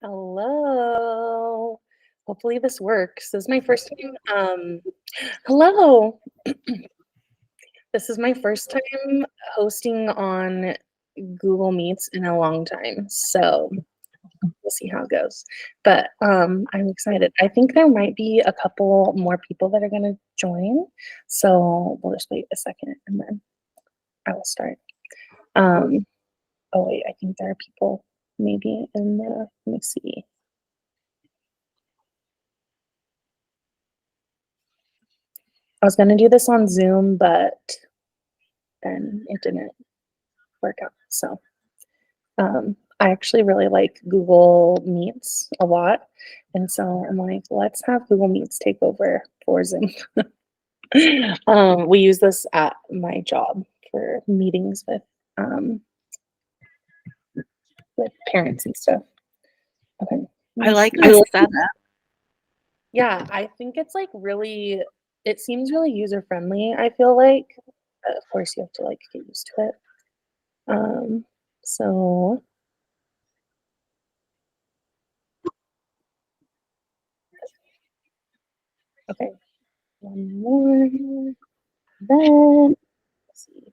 Hello. Hopefully this works. This is my first time. Hello. This is my first time hosting on Google Meets in a long time. So we'll see how it goes. But I'm excited. I think there might be a couple more people that are going to join. So we'll just wait a second and then I will start. Um, oh, wait. I think there are people maybe in the, let me see. I was going to do this on Zoom, but then it didn't work out. So I actually really like Google Meets a lot. And so I'm like, let's have Google Meets take over for Zoom. We use this at my job for meetings um, with parents and stuff. Okay. I like the setup. Yeah, I think it's like really, it seems really user friendly, I feel like. Of course, you have to like get used to it. So okay, one more. Then let's see.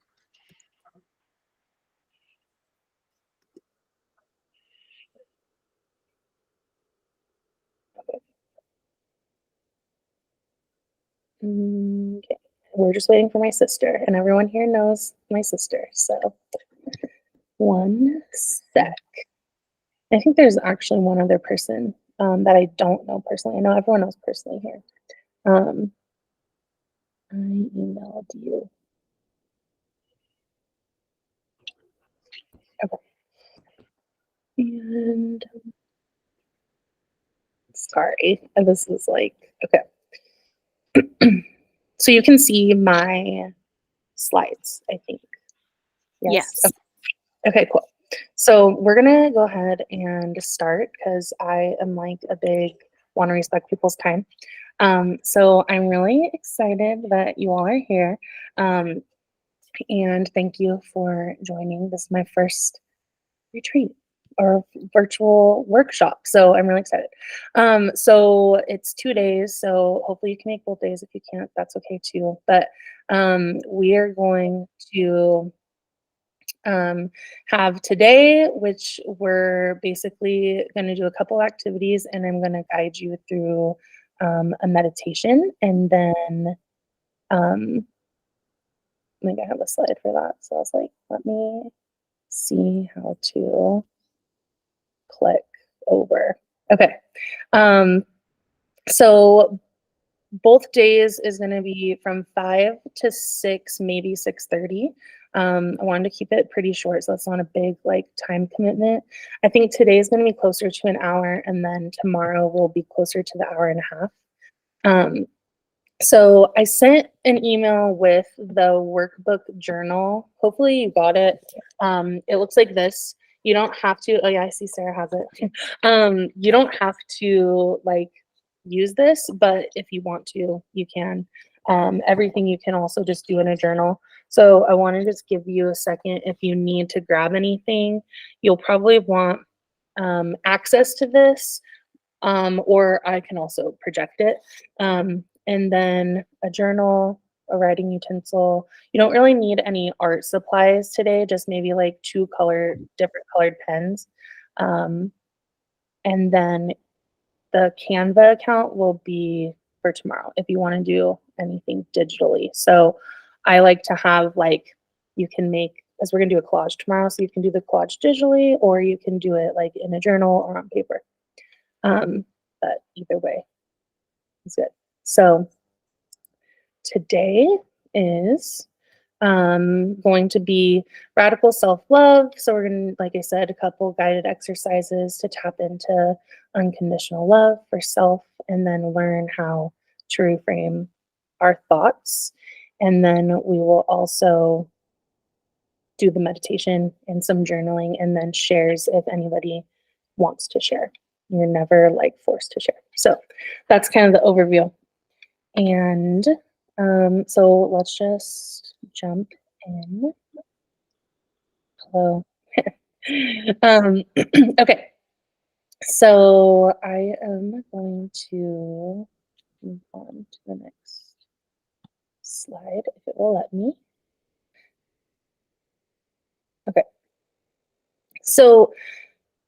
Okay. Okay. We're just waiting for my sister, and everyone here knows my sister. So one sec. I think there's actually one other person that I don't know personally. I know everyone knows personally here. I emailed you. Okay. And sorry, this is like, okay. So you can see my slides, I think. Yes. Yes. Okay, cool. So we're gonna go ahead and start because I am like a big want to respect people's time. So I'm really excited that you all are here. And thank you for joining. This is my first retreat or virtual workshop. So I'm really excited. So it's 2 days. So hopefully you can make both days. If you can't, that's okay too. But we are going to have today, which we're basically going to do a couple activities, and I'm going to guide you through a meditation, and then I think I have a slide for that. So I was like, let me see how to click over. Okay. So both days is going to be from 5 to 6, maybe 6:30. I wanted to keep it pretty short, so it's not a big like time commitment. I think today is going to be closer to an hour, and then tomorrow will be closer to the hour and a half. So I sent an email with the workbook journal. Hopefully you got it. It looks like this. You don't have to, oh yeah, I see Sarah has it. You don't have to like use this, but if you want to, you can. Everything you can also just do in a journal. So I want to just give you a second if you need to grab anything. You'll probably want access to this, or I can also project it. And then a journal, a writing utensil. You don't really need any art supplies today, just maybe like different colored pens. Um, and then the Canva account will be for tomorrow if you want to do anything digitally. So I like to have like, you can make, as we're going to do a collage tomorrow, so you can do the collage digitally, or you can do it like in a journal or on paper. But either way is good. So today is going to be radical self-love. So we're going to, like I said, a couple guided exercises to tap into unconditional love for self, and then learn how to reframe our thoughts. And then we will also do the meditation and some journaling, and then shares if anybody wants to share. You're never like forced to share. So that's kind of the overview. And so let's just jump in. Hello. Okay. So I am going to move on to the next slide if it will let me. Okay. So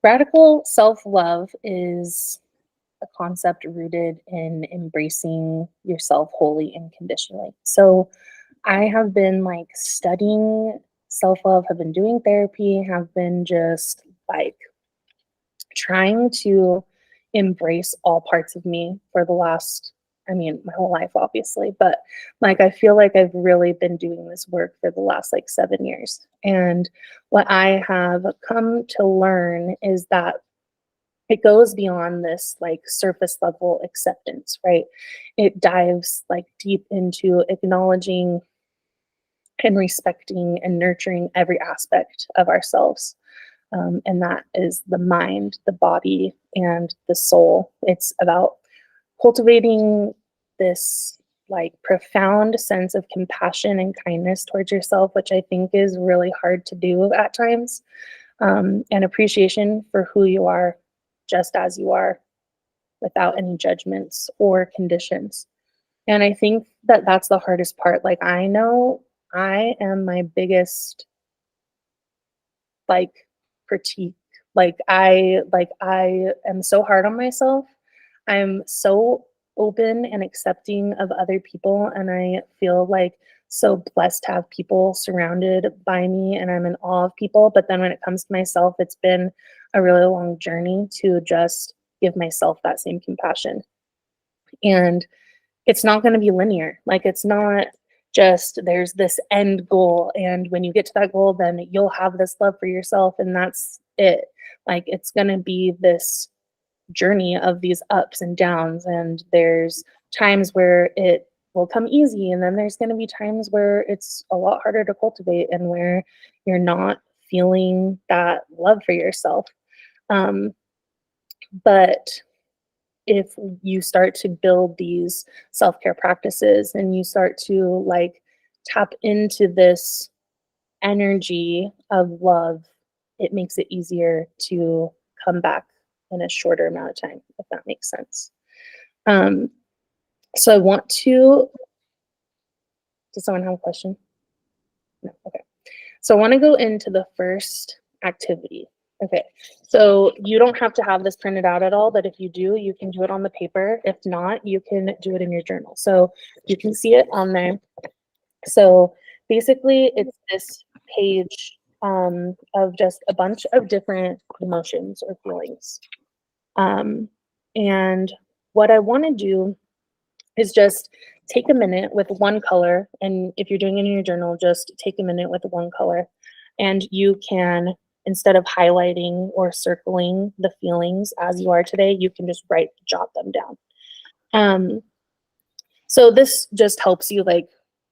radical self-love is a concept rooted in embracing yourself wholly and conditionally. So I have been like studying self-love, have been doing therapy, have been just like trying to embrace all parts of me for the last, I mean, my whole life, obviously, but like I feel like I've really been doing this work for the last like 7 years. And what I have come to learn is that it goes beyond this like surface level acceptance, right? It dives like deep into acknowledging and respecting and nurturing every aspect of ourselves. And that is the mind, the body, and the soul. It's about cultivating this like profound sense of compassion and kindness towards yourself, which I think is really hard to do at times, and appreciation for who you are just as you are without any judgments or conditions. And I think that that's the hardest part. Like, I know I am my biggest like critique. I am so hard on myself. I'm so open and accepting of other people, and I feel like so blessed to have people surrounded by me, and I'm in awe of people. But then when it comes to myself, it's been a really long journey to just give myself that same compassion. And it's not going to be linear. Like, it's not just there's this end goal, and when you get to that goal, then you'll have this love for yourself, and that's it. Like, it's going to be this journey of these ups and downs, and there's times where it will come easy, and then there's going to be times where it's a lot harder to cultivate and where you're not feeling that love for yourself. Um, but if you start to build these self-care practices and you start to like tap into this energy of love, it makes it easier to come back in a shorter amount of time, if that makes sense. Um, so I want to, does someone have a question? No, okay. So I want to go into the first activity. Okay, so you don't have to have this printed out at all, but if you do, you can do it on the paper. If not, you can do it in your journal. So you can see it on there. So basically, it's this page of just a bunch of different emotions or feelings. Um, and what I want to do is just take a minute with one color. And if you're doing it in your journal, just take a minute with one color. And you can, instead of highlighting or circling the feelings as you are today, you can just jot them down. Um, so this just helps you, like,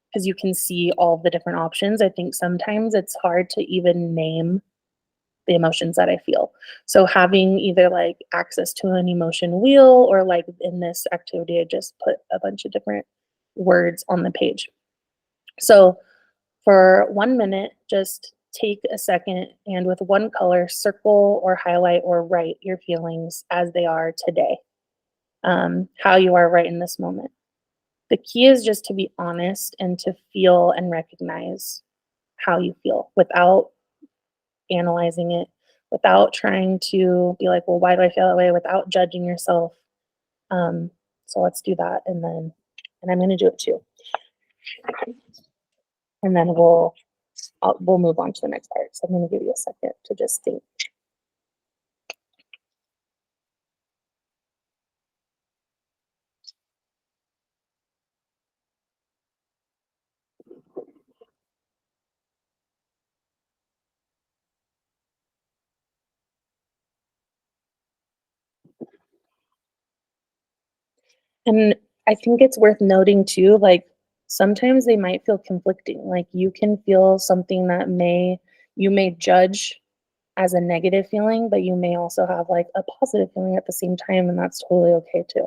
because you can see all the different options. I think sometimes it's hard to even name the emotions that I feel. So having either like access to an emotion wheel, or like in this activity, I just put a bunch of different words on the page. So for 1 minute, just take a second and with one color, circle or highlight or write your feelings as they are today, how you are right in this moment. The key is just to be honest and to feel and recognize how you feel without analyzing it, without trying to be like, well, why do I feel that way? Without judging yourself. So let's do that, and I'm going to do it too, and then we'll move on to the next part. So I'm going to give you a second to just think. And I think it's worth noting too, like sometimes they might feel conflicting. Like you can feel something that you may judge as a negative feeling, but you may also have like a positive feeling at the same time, and that's totally okay too.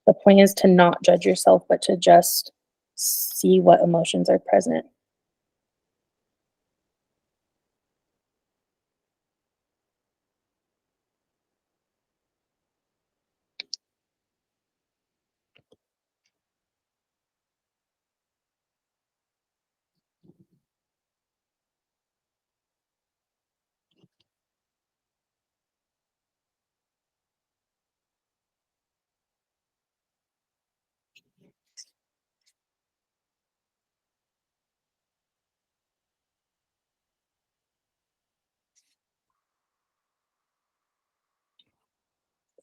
The point is to not judge yourself, but to just see what emotions are present.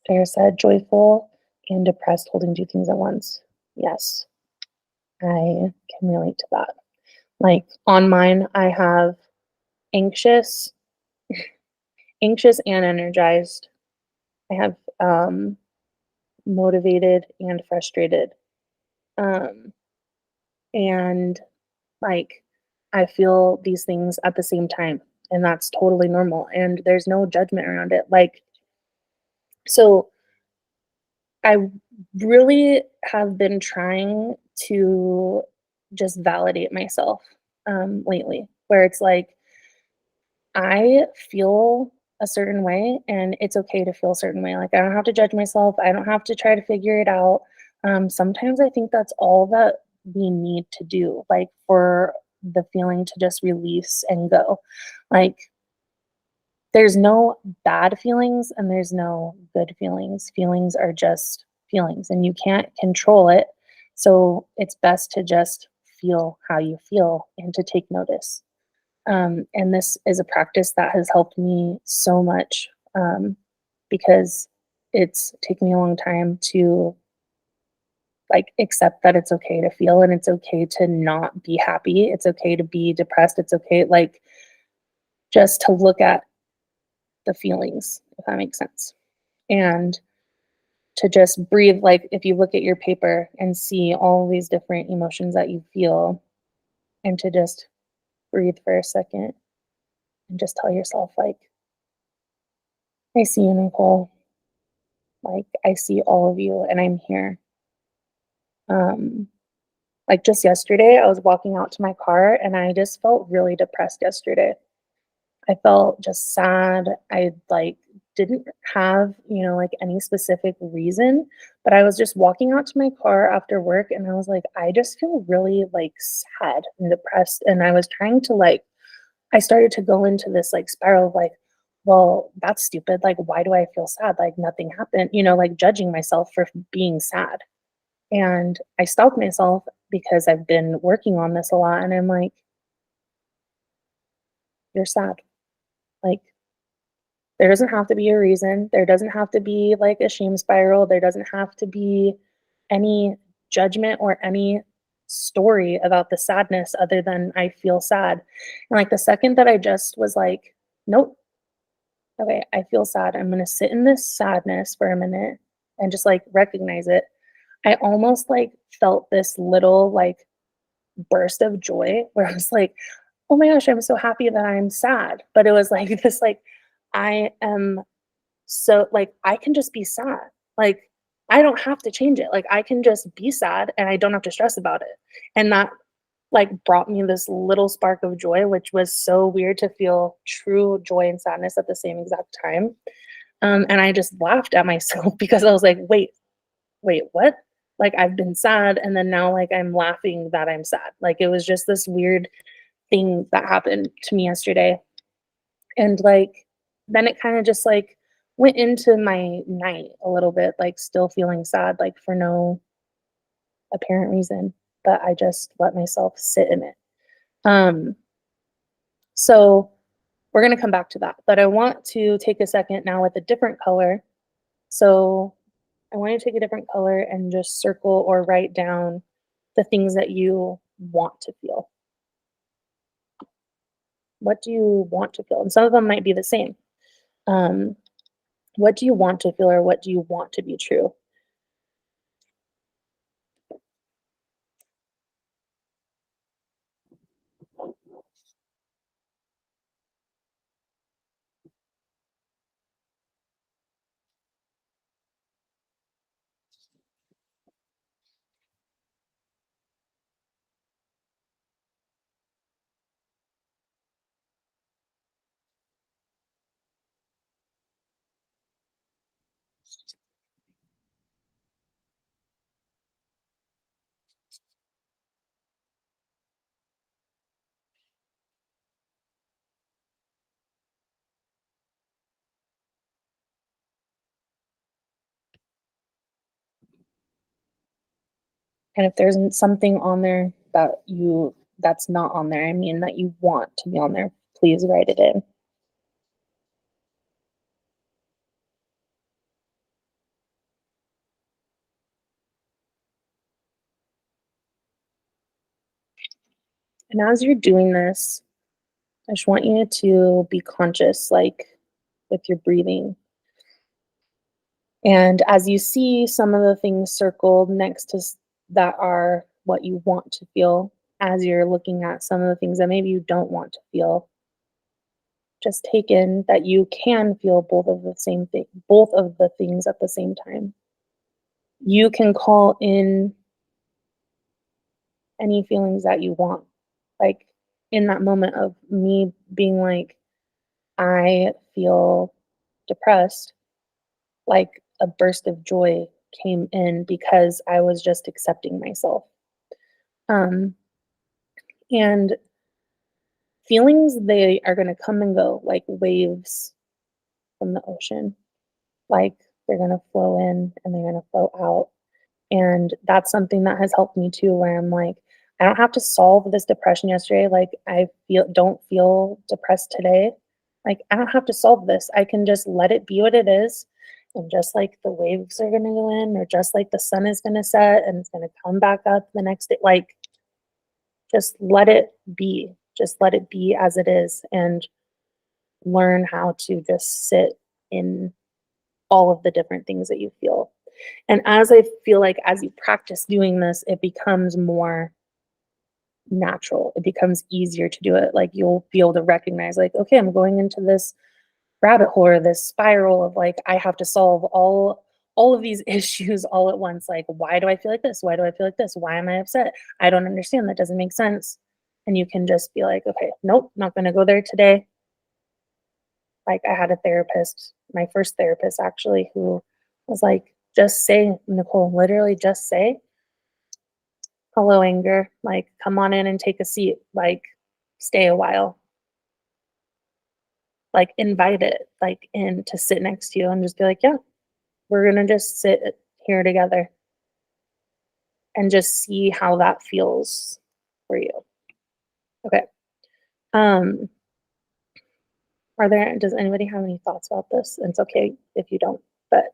Sarah said, joyful and depressed holding 2 things at once. Yes, I can relate to that. Like, on mine, I have anxious anxious and energized. I have, motivated and frustrated. Um, and, like, I feel these things at the same time, and that's totally normal, and there's no judgment around it. Like, so I really have been trying to just validate myself, lately, where it's like, I feel a certain way, and it's okay to feel a certain way. Like, I don't have to judge myself. I don't have to try to figure it out. Sometimes I think that's all that we need to do, like, for the feeling to just release and go. Like, there's no bad feelings and there's no good feelings. Feelings are just feelings, and you can't control it. So it's best to just feel how you feel and to take notice. And this is a practice that has helped me so much, because it's taken me a long time to like accept that it's okay to feel and it's okay to not be happy. It's okay to be depressed. It's okay, like, just to look at the feelings, if that makes sense. And to just breathe, like, if you look at your paper and see all these different emotions that you feel, and to just breathe for a second and just tell yourself, like, I see you, Nicole. Like, I see all of you and I'm here. Um, like just yesterday, I was walking out to my car and I just felt really depressed yesterday. I felt just sad. I like didn't have, like any specific reason, but I was just walking out to my car after work and I was like, I just feel really like sad and depressed. And I was trying to like, I started to go into this like spiral of like, well, that's stupid. Like, why do I feel sad? Like, nothing happened, like judging myself for being sad. And I stopped myself because I've been working on this a lot. And I'm like, you're sad. Like, there doesn't have to be a reason. There doesn't have to be like a shame spiral. There doesn't have to be any judgment or any story about the sadness other than I feel sad. And like the second that I just was like, nope, okay, I feel sad. I'm going to sit in this sadness for a minute and just like recognize it. I almost like felt this little like burst of joy where I was like, oh my gosh, I'm so happy that I'm sad. But it was like this, like, I am so, like, I can just be sad. Like, I don't have to change it. Like, I can just be sad and I don't have to stress about it. And that, like, brought me this little spark of joy, which was so weird to feel true joy and sadness at the same exact time. And I just laughed at myself because I was like, wait, what? Like, I've been sad and then now like I'm laughing that I'm sad. Like, it was just this weird thing that happened to me yesterday. And like then it kind of just like went into my night a little bit, like still feeling sad, like for no apparent reason. But I just let myself sit in it. Um, so we're gonna come back to that. But I want to take a second now with a different color. So I want you to take a different color and just circle or write down the things that you want to feel. What do you want to feel? And some of them might be the same. Um, what do you want to feel or what do you want to be true? And if there's something on there that's not on there, I mean that you want to be on there, please write it in. And as you're doing this, I just want you to be conscious, like with your breathing. And as you see some of the things circled next to that are what you want to feel, as you're looking at some of the things that maybe you don't want to feel, just take in that you can feel both of the things at the same time. You can call in any feelings that you want. Like in that moment of me being like, I feel depressed, like a burst of joy came in because I was just accepting myself. Um, and feelings, they are going to come and go like waves from the ocean. Like they're going to flow in and they're going to flow out. And that's something that has helped me too, where I'm like, I don't have to solve this depression yesterday. Like I don't feel depressed today. Like I don't have to solve this. I can just let it be what it is. And just like the waves are gonna go in, or just like the sun is gonna set and it's gonna come back up the next day. Like just let it be. Just let it be as it is and learn how to just sit in all of the different things that you feel. And as I feel like as you practice doing this, it becomes more natural. It becomes easier to do it. Like you'll be able to recognize, like, okay, I'm going into this rabbit hole or this spiral of like I have to solve all of these issues all at once. Like, why do I feel like this? Why do I feel like this? Why am I upset? I don't understand. That doesn't make sense. And you can just be like, okay, nope, not gonna go there today. Like I had a therapist, my first therapist actually, who was like, just say, Nicole, literally just say, hello, anger. Like, come on in and take a seat. Like, stay a while. Like, invite it, like, in to sit next to you and just be like, yeah, we're going to just sit here together and just see how that feels for you. Okay. Um, does anybody have any thoughts about this? And it's okay if you don't, but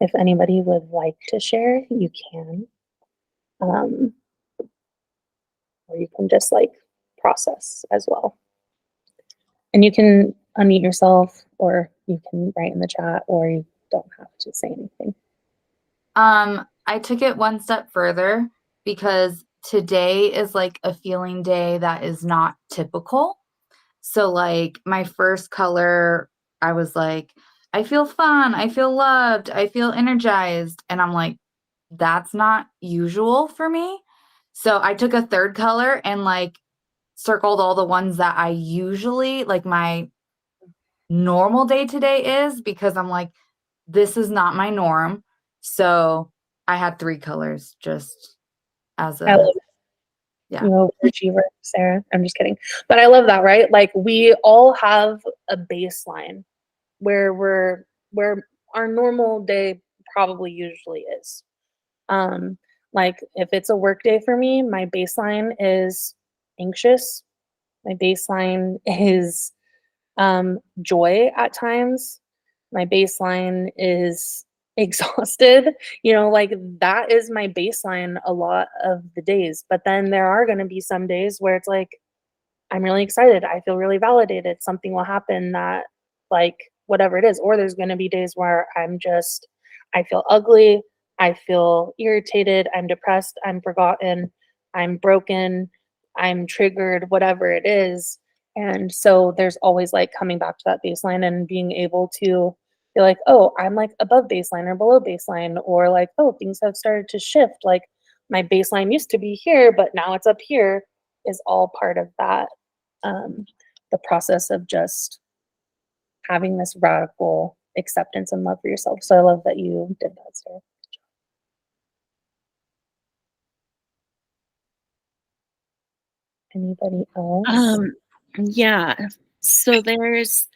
if anybody would like to share, you can. Um, or you can just like process as well. And you can unmute yourself or you can write in the chat or you don't have to say anything. I took it one step further because today is like a feeling day that is not typical. So like my first color, I was like, I feel fun, I feel loved, I feel energized. And I'm like, that's not usual for me. So I took a third color and like circled all the ones that I usually like my normal day today is because I'm like, this is not my norm. So I had 3 colors just as I a love yeah. you overachiever, Sarah. I'm just kidding. But I love that, right? Like we all have a baseline where our normal day probably usually is. Um, like if it's a work day for me, my baseline is anxious. My baseline is joy at times. My baseline is exhausted. Like that is my baseline a lot of the days. But then there are going to be some days where it's like, I'm really excited. I feel really validated. Something will happen that, like, whatever it is. Or there's going to be days where I feel ugly. I feel irritated. I'm depressed. I'm forgotten. I'm broken. I'm triggered, whatever it is. And so there's always like coming back to that baseline and being able to be like, oh, I'm like above baseline or below baseline, or like, oh, things have started to shift. Like my baseline used to be here, but now it's up here, is all part of that, um, the process of just having this radical acceptance and love for yourself. So I love that you did that, Sarah. Anybody else? Yeah. So there's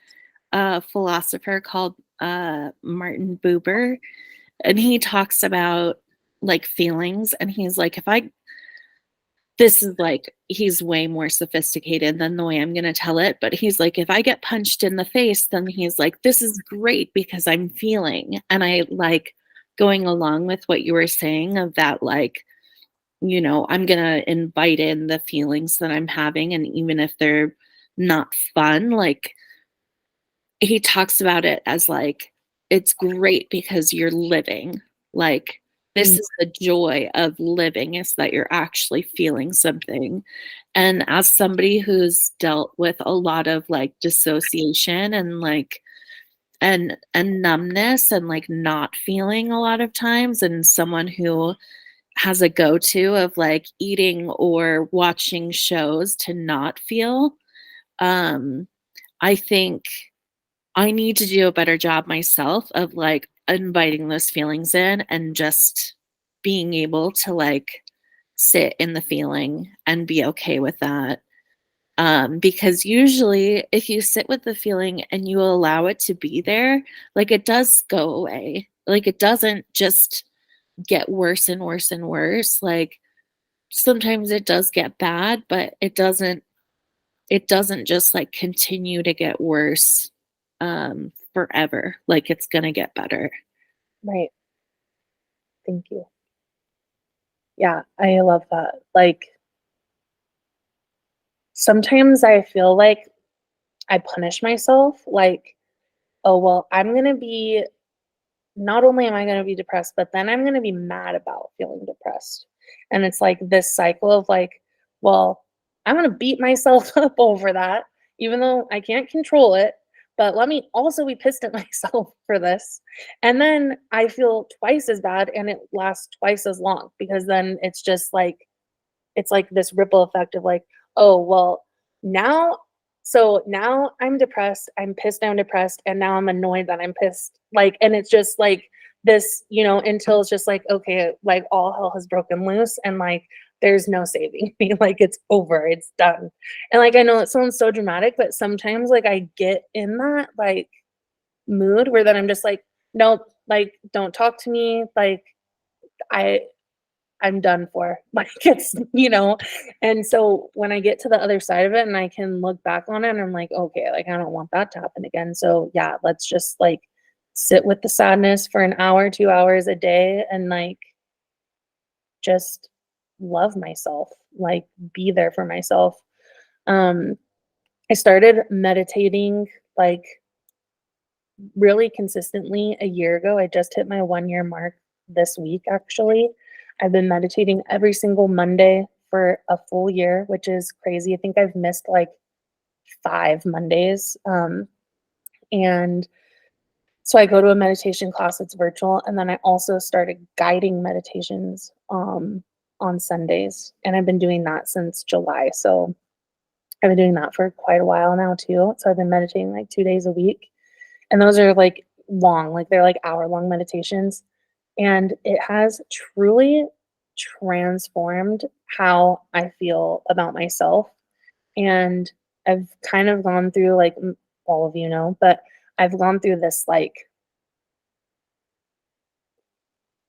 a philosopher called Martin Buber, and he talks about like feelings, and he's like, this is like, he's way more sophisticated than the way I'm going to tell it, but he's like, if I get punched in the face, then he's like, this is great because I'm feeling. And I like going along with what you were saying of that, like, I'm going to invite in the feelings that I'm having. And even if they're not fun, like he talks about it as like, it's great because you're living. Like, this Mm. is the joy of living, is that you're actually feeling something. And as somebody who's dealt with a lot of like dissociation and like and numbness and like not feeling a lot of times, and someone who has a go-to of like eating or watching shows to not feel, um I think I need to do a better job myself of like inviting those feelings in and just being able to like sit in the feeling and be okay with that. Because usually if you sit with the feeling and you allow it to be there, like it does go away. Like it doesn't just get worse and worse and worse. Like sometimes it does get bad, but it doesn't just like continue to get worse forever. Like it's gonna get better. Right. Thank you. Yeah, I love that. Like sometimes I feel like I punish myself, like, oh, well, I'm going to be, not only am I going to be depressed, but then I'm going to be mad about feeling depressed. And it's like this cycle of like, well, I'm going to beat myself up over that, even though I can't control it. But let me also be pissed at myself for this. And then I feel twice as bad and it lasts twice as long because then it's just like, it's like this ripple effect of like, oh, well, now so now I'm depressed, I'm pissed I'm depressed, and now I'm annoyed that I'm pissed. Like, and it's just like this, until it's just like, okay, like all hell has broken loose and like there's no saving me. Like it's over, it's done. And like I know it sounds so dramatic, but sometimes like I get in that like mood where then I'm just like, nope, like don't talk to me. Like I I'm done for. Like and so when I get to the other side of it and I can look back on it and I'm like, okay, like I don't want that to happen again. So yeah, let's just like sit with the sadness for an hour, 2 hours a day and like just love myself, like be there for myself. Um I started meditating like really consistently a year ago. I just hit my 1 year mark this week, actually. I've been meditating every single Monday for a full year, which is crazy. I think I've missed like 5 Mondays. And so I go to a meditation class, it's virtual. And then I also started guiding meditations on Sundays. And I've been doing that since July. So I've been doing that for quite a while now, too. So I've been meditating like 2 days a week. And those are like long, like they're like hour-long meditations. And it has truly transformed how I feel about myself. And I've kind of gone through like all of but I've gone through this like,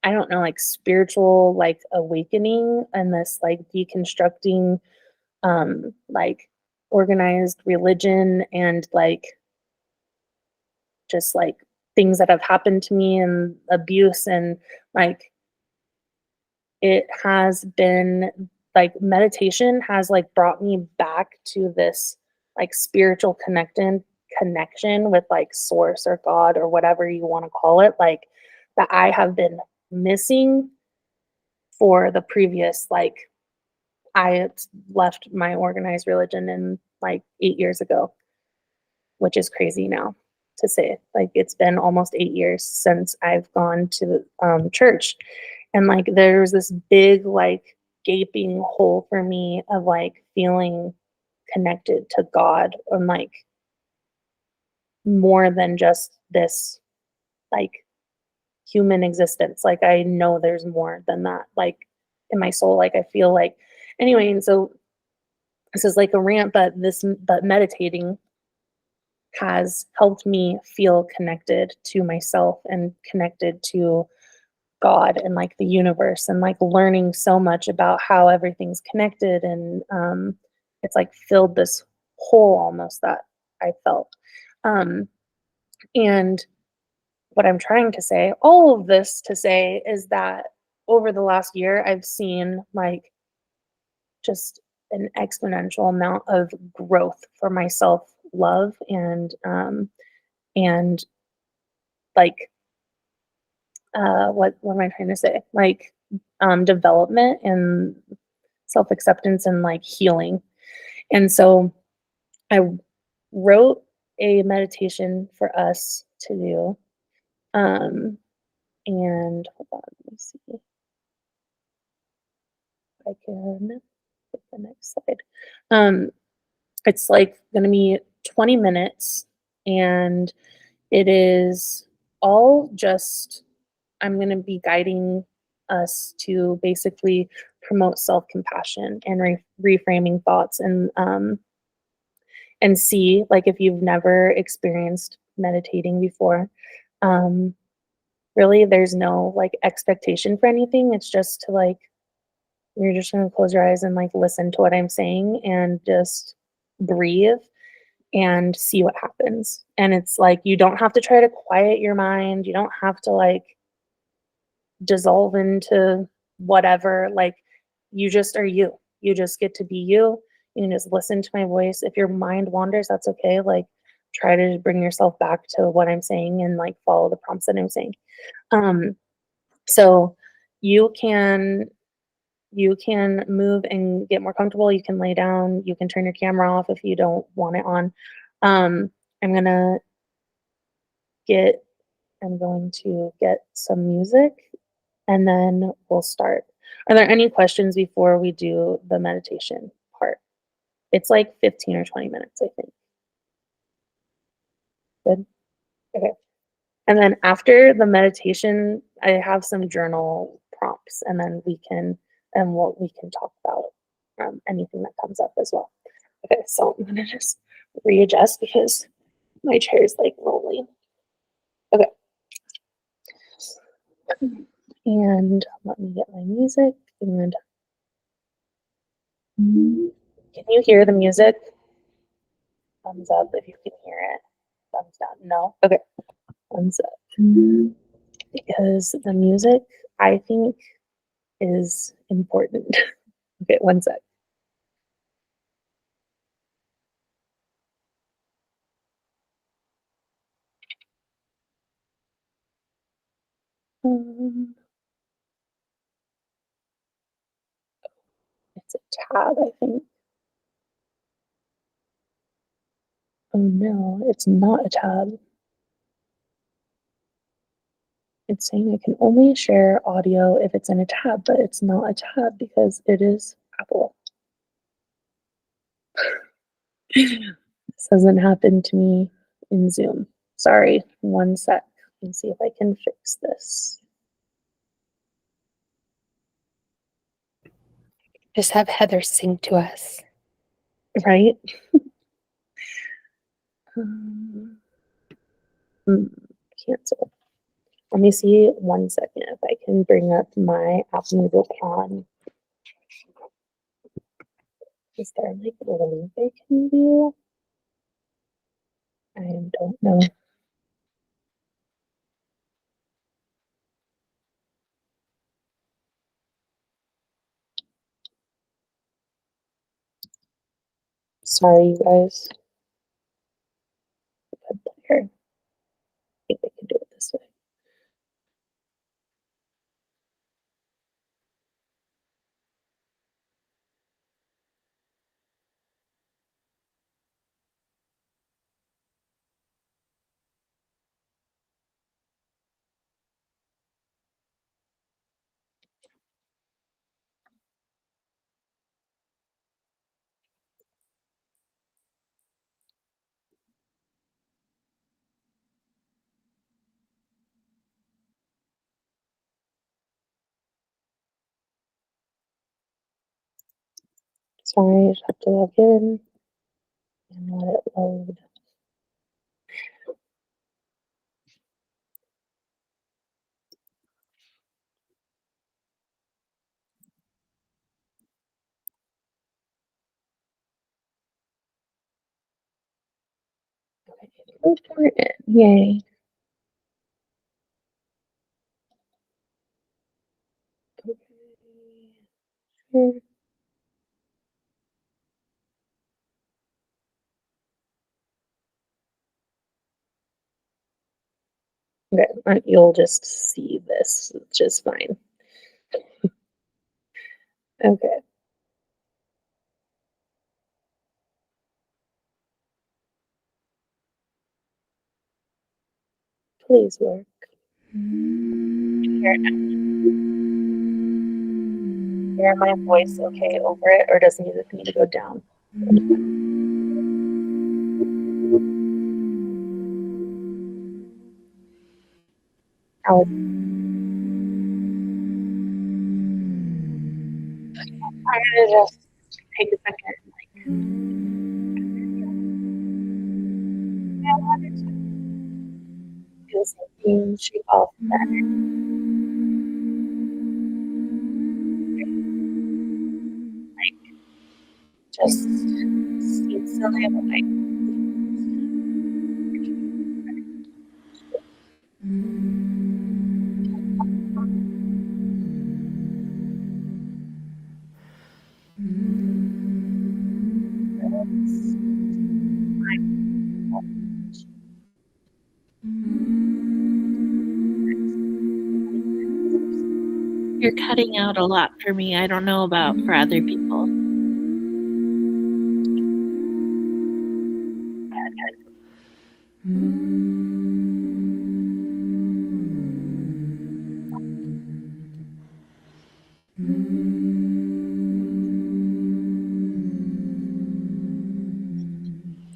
I don't know, like spiritual like awakening and this like deconstructing like organized religion and like just like things that have happened to me and abuse and like it has been like meditation has like brought me back to this like spiritual connection with like source or God or whatever you want to call it, like that I have been missing for the previous like I had left my organized religion in like 8 years ago, which is crazy now to say. Like it's been almost 8 years since I've gone to church, and like there's this big like gaping hole for me of like feeling connected to God and like more than just this like human existence. Like I know there's more than that. Like in my soul, like I feel like anyway. And so this is like a rant, but meditating has helped me feel connected to myself and connected to God and like the universe and like learning so much about how everything's connected and it's like filled this hole almost that I felt. Um, and what I'm trying to say, all of this to say is that over the last year, I've seen like just an exponential amount of growth for my self-love and like what am I trying to say? Like development and self-acceptance and like healing. And so I wrote a meditation for us to do. And hold on, let me see if I can get the next slide. Um, it's like going to be 20 minutes, and it is all just, I'm going to be guiding us to basically promote self compassion and reframing thoughts and see, like, if you've never experienced meditating before, um, really, there's no like expectation for anything. It's just to like, you're just gonna close your eyes and like listen to what I'm saying and just breathe and see what happens. And it's like you don't have to try to quiet your mind. You don't have to like dissolve into whatever. Like you just are you. You just get to be you. You can just listen to my voice. If your mind wanders, that's okay. Like try to bring yourself back to what I'm saying and like follow the prompts that I'm saying. Um, so you can move and get more comfortable. You can lay down. You can turn your camera off if you don't want it on. Um, I'm gonna get. I'm going to get some music, and then we'll start. Are there any questions before we do the meditation part? It's like 15 or 20 minutes, I think. Good. Okay. And then after the meditation, I have some journal prompts, and then we can talk about anything that comes up as well. Okay, so I'm gonna just readjust because my chair is like rolling. Okay, and let me get my music. And can you hear the music? Thumbs up if you can hear it. Thumbs down. No. Okay. Thumbs up. Because the music, I think, is important. Okay, one sec. Um, it's a tab, I think. Oh no, it's not a tab. It's saying I can only share audio if it's in a tab, but it's not a tab because it is Apple. This hasn't happened to me in Zoom. Sorry, one sec. Let me see if I can fix this. Just have Heather sing to us. Right? Um, cancel. Let me see 1 second if I can bring up my Apple Music on. Is there like a link I can do? I don't know. Sorry, you guys. Here, I think I can do it this way. Sorry, I just have to log in and let it load. Okay, go for it. Yay. Mm. Okay, you'll just see this just fine. Okay, please work. Hear it now. Hear my voice okay over it, or does music need to go down? Now, I'm gonna just take a second and do the same thing, shake off that energy. Just seems silly, but like You're cutting out a lot for me. I don't know about for other people.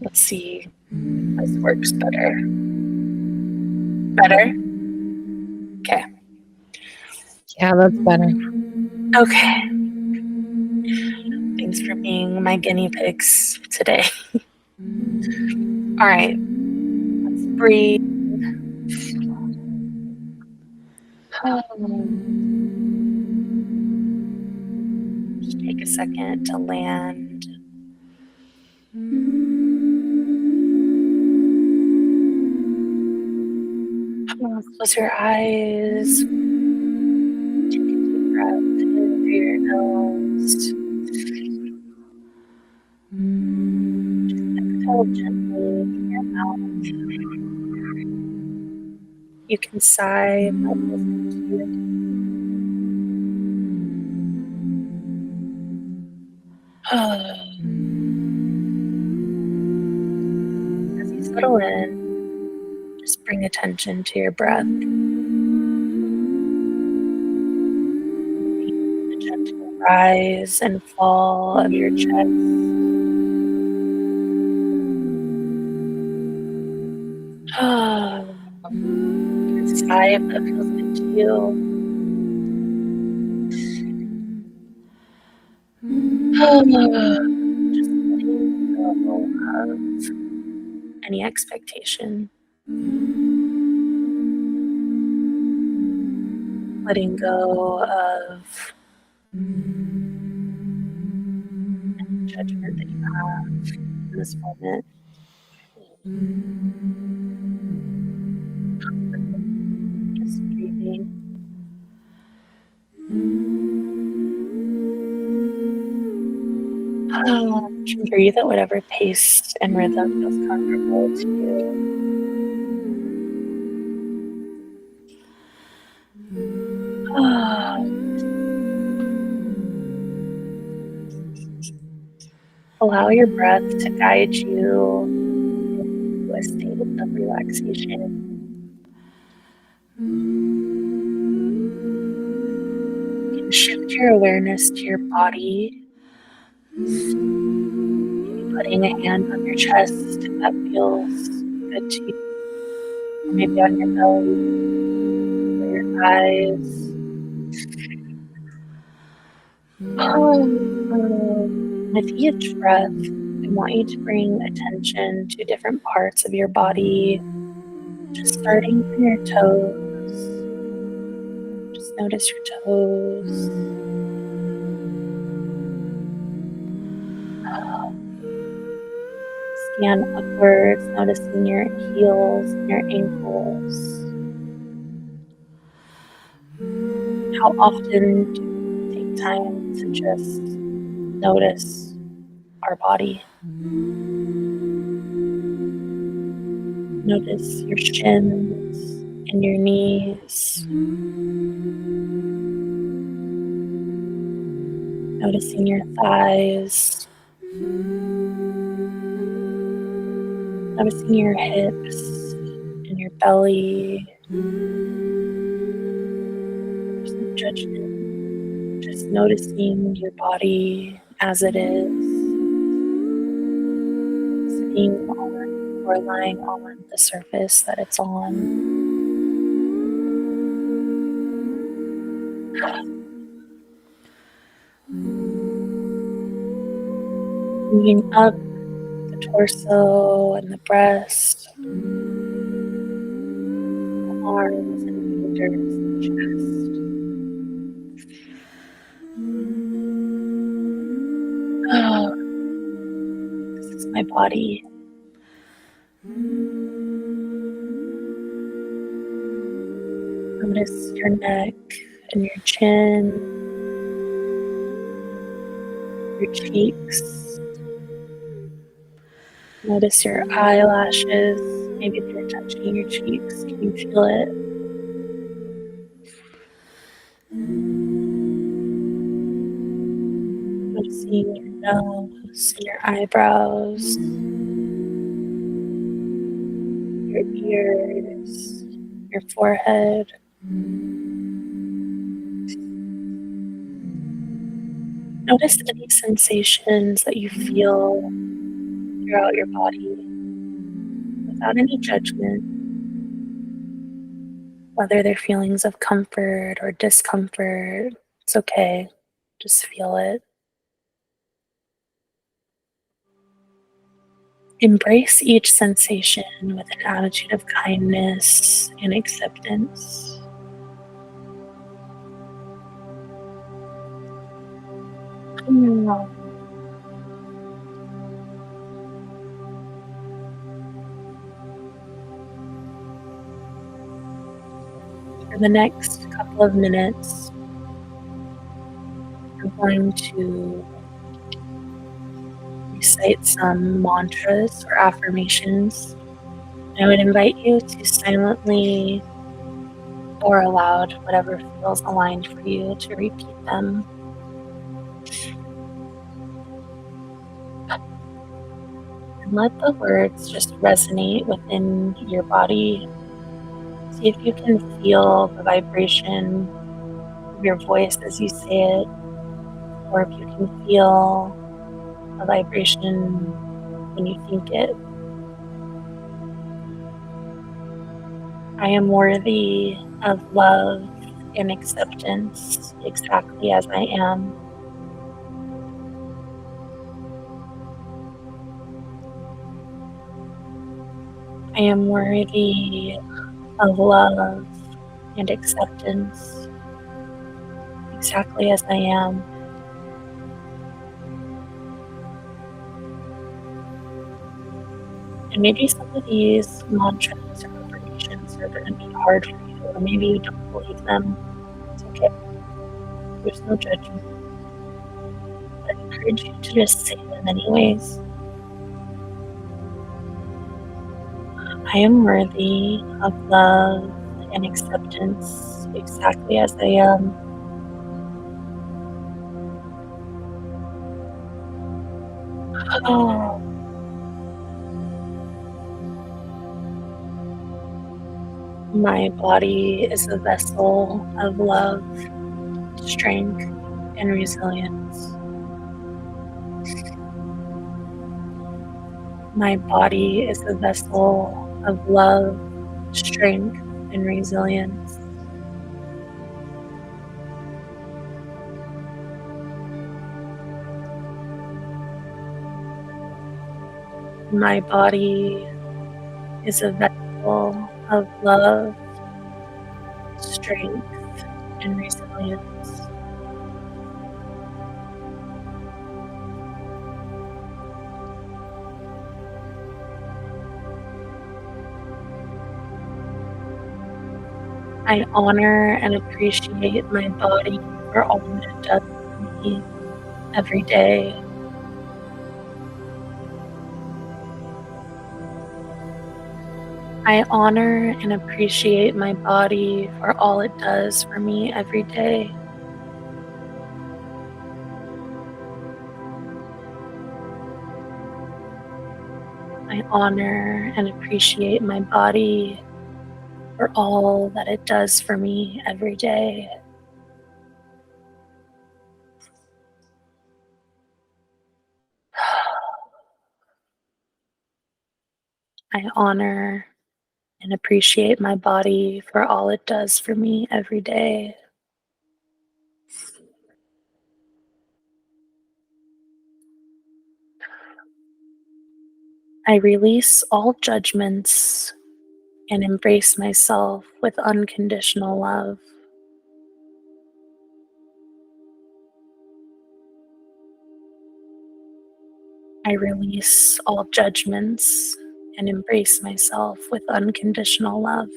Let's see if this works better. Better? Okay. Yeah, that's better. Okay. Thanks for being my guinea pigs today. All right. Let's breathe. Just take a second to land. Close your eyes. Take a deep breath in through your nose. Just exhale gently from your mouth. You can sigh by listening to it. As you settle in, just bring attention to your breath. The gentle rise and fall of your chest. You can sigh if that feels good to you. Just letting go of any expectation. Letting go of any judgment that you have in this moment. Just breathing. You can breathe at whatever pace and rhythm feels comfortable to you. Allow your breath to guide you into a state of relaxation. You can shift your awareness to your body, maybe putting a hand on your chest if that feels good to you, or maybe on your belly, or your eyes. With each breath, I want you to bring attention to different parts of your body, just starting from your toes. Just notice your toes. Scan upwards, noticing your heels and your ankles. How often do you take time to just notice our body. Notice your shins and your knees. Noticing your thighs. Noticing your hips and your belly. There's no judgment. Just noticing your body as it is. Sitting on or lying on the surface that it's on. Moving up the torso and the breast, the arms and shoulders and chest. Oh, this is my body. Notice your neck and your chin, your cheeks. Notice your eyelashes. Maybe they're touching your cheeks. Can you feel it? Noticing your nose and your eyebrows, your ears, your forehead. Notice any sensations that you feel throughout your body without any judgment, whether they're feelings of comfort or discomfort. It's okay. Just feel it. Embrace each sensation with an attitude of kindness and acceptance. For the next couple of minutes, I'm going to recite some mantras or affirmations. I would invite you to silently or aloud, whatever feels aligned for you, to repeat them. And let the words just resonate within your body. See if you can feel the vibration of your voice as you say it, or if you can feel a vibration when you think it. I am worthy of love and acceptance exactly as I am. I am worthy of love and acceptance exactly as I am. And maybe some of these mantras or affirmations are going to be hard for you, or maybe you don't believe them. It's okay. There's no judgment. But I encourage you to just say them anyways. I am worthy of love and acceptance exactly as I am. Oh. My body is a vessel of love, strength, and resilience. My body is a vessel of love, strength, and resilience. My body is a vessel of love, strength, and resilience. I honor and appreciate my body for all that it does. me every day. I honor and appreciate my body for all it does for me every day. I honor and appreciate my body for all that it does for me every day. I honor and appreciate my body for all it does for me every day. I release all judgments and embrace myself with unconditional love. I release all judgments and embrace myself with unconditional love.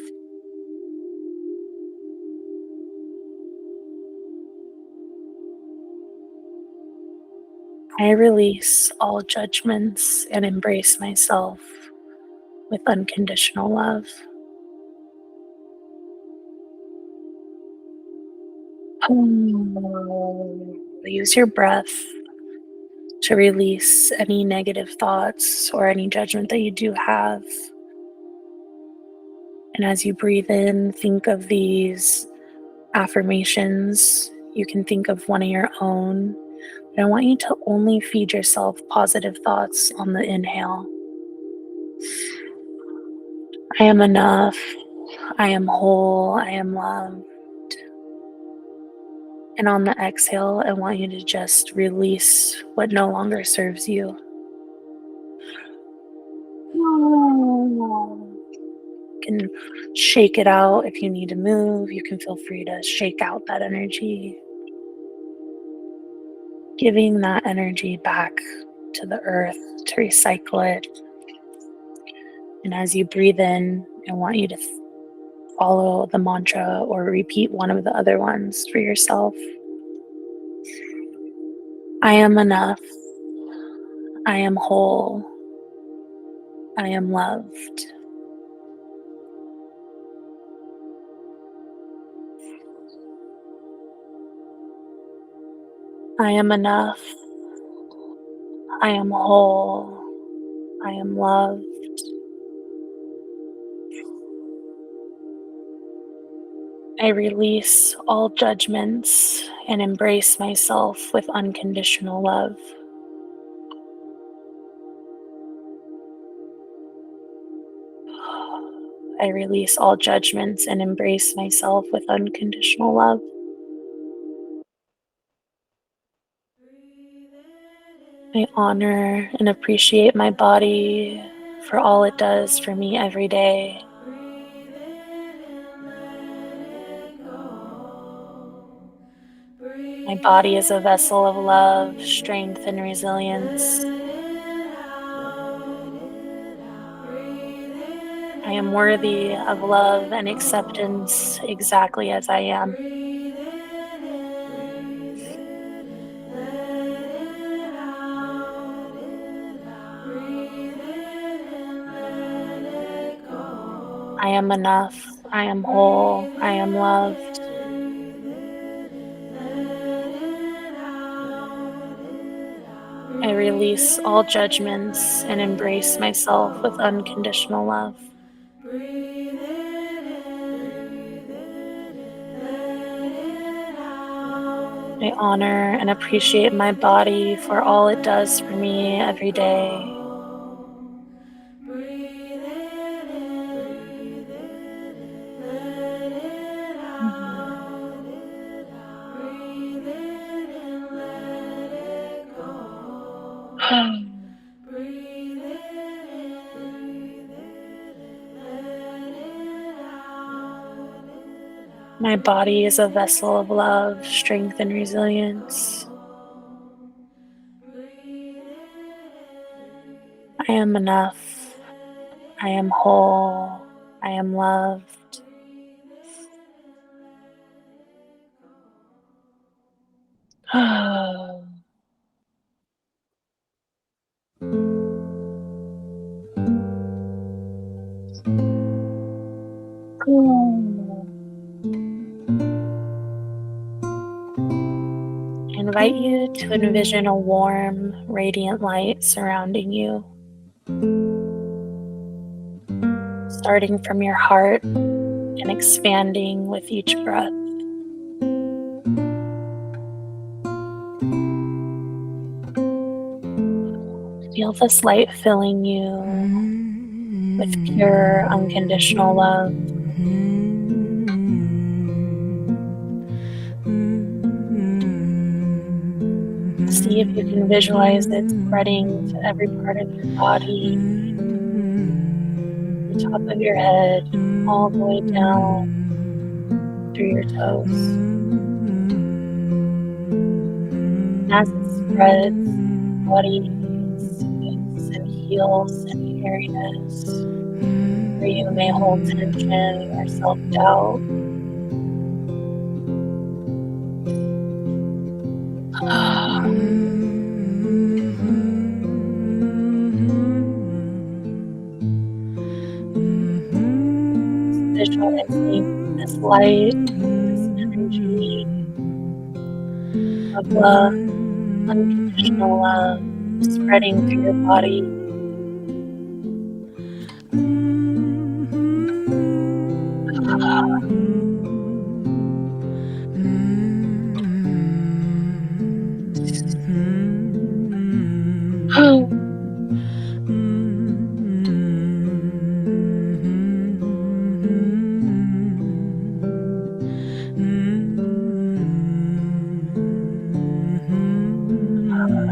I release all judgments and embrace myself with unconditional love. Use your breath to release any negative thoughts or any judgment that you do have. And as you breathe in, think of these affirmations. You can think of one of your own. But I want you to only feed yourself positive thoughts on the inhale. I am enough. I am whole. I am loved. And on the exhale, I want you to just release what no longer serves you. You can shake it out if you need to move. You can feel free to shake out that energy, giving that energy back to the earth to recycle it. And as you breathe in, I want you to follow the mantra or repeat one of the other ones for yourself. I am enough. I am whole. I am loved. I am enough. I am whole. I am loved. I release all judgments and embrace myself with unconditional love. I release all judgments and embrace myself with unconditional love. I honor and appreciate my body for all it does for me every day. My body is a vessel of love, strength, and resilience. I am worthy of love and acceptance exactly as I am. I am enough. I am whole. I am loved. I release all judgments and embrace myself with unconditional love. I honor and appreciate my body for all it does for me every day. My body is a vessel of love, strength, and resilience. I am enough. I am whole. I am loved. invite you to envision a warm, radiant light surrounding you, starting from your heart and expanding with each breath. Feel this light filling you with pure, unconditional love. See if you can visualize it spreading to every part of your body, the top of your head, all the way down through your toes. And as it spreads, the body soothes and heals any areas where you may hold tension or self-doubt. Visualizing this light, this energy of love, unconditional love, spreading through your body.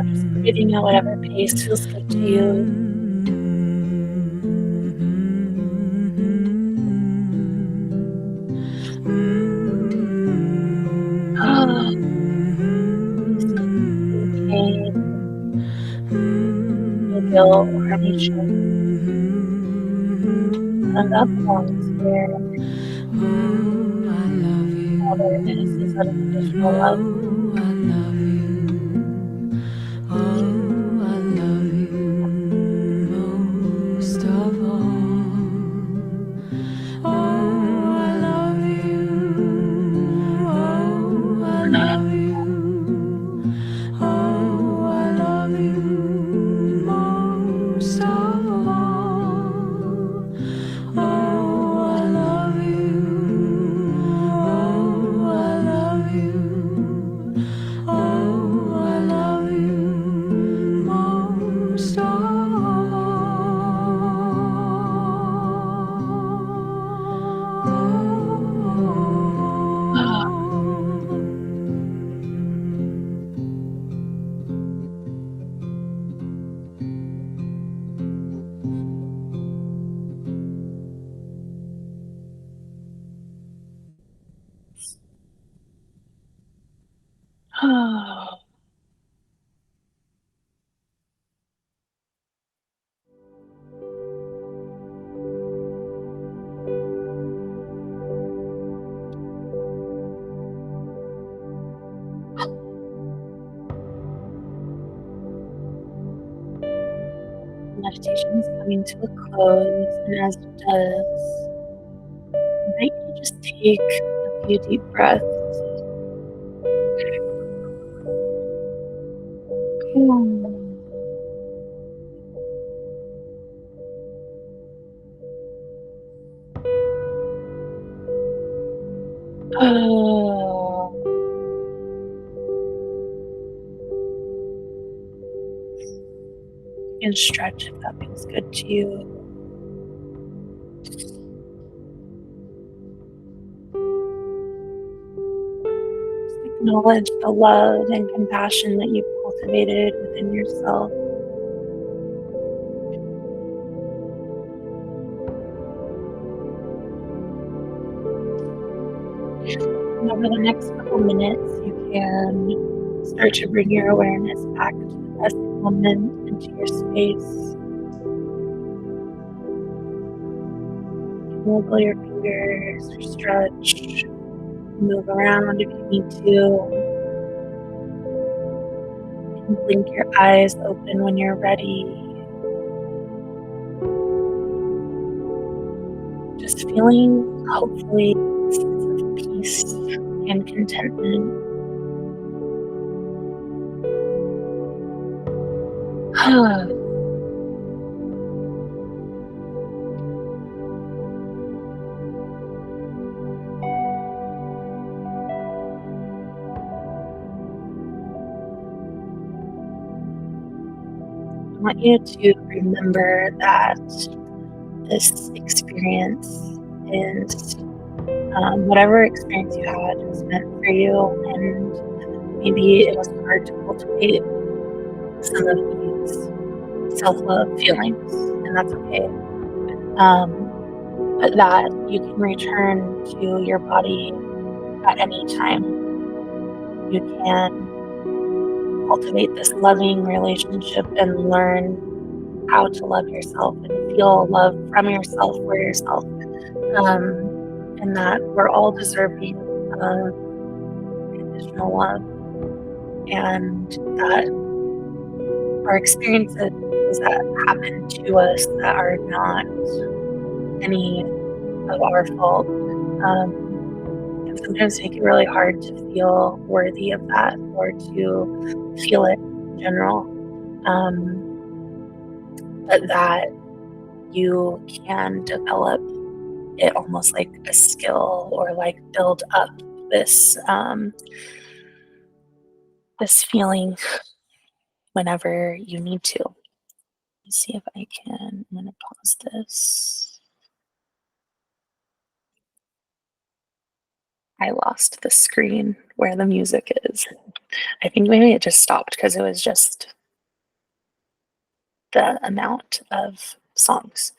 Just breathing at whatever pace feels good to you. Any pain, any guilt, or any shame, none of that belongs here. All there is unconditional love. Meditation is coming to a close, and as it does, I invite you to just take a few deep breaths. You can stretch if that feels good to you. Just acknowledge the love and compassion that you've cultivated within yourself. And over the next couple minutes, you can start to bring your awareness back to the present moment, into your space. Wiggle your fingers or stretch, move around if you need to. You can blink your eyes open when you're ready. Just feeling, hopefully, a sense of peace and contentment. I want you to remember that this experience is whatever experience you had was meant for you, and maybe it was hard to cultivate some of these self-love feelings, and that's okay. But that you can return to your body at any time. You can cultivate this loving relationship and learn how to love yourself and feel love from yourself for yourself. Um, and that we're all deserving of unconditional love, and that our experiences that happen to us that are not any of our fault can sometimes make it really hard to feel worthy of that or to feel it in general. Um, but that you can develop it almost like a skill or like build up this this feeling whenever you need to. Let's see if I can. I'm gonna pause this. I lost the screen where the music is. I think maybe it just stopped because it was just the amount of songs.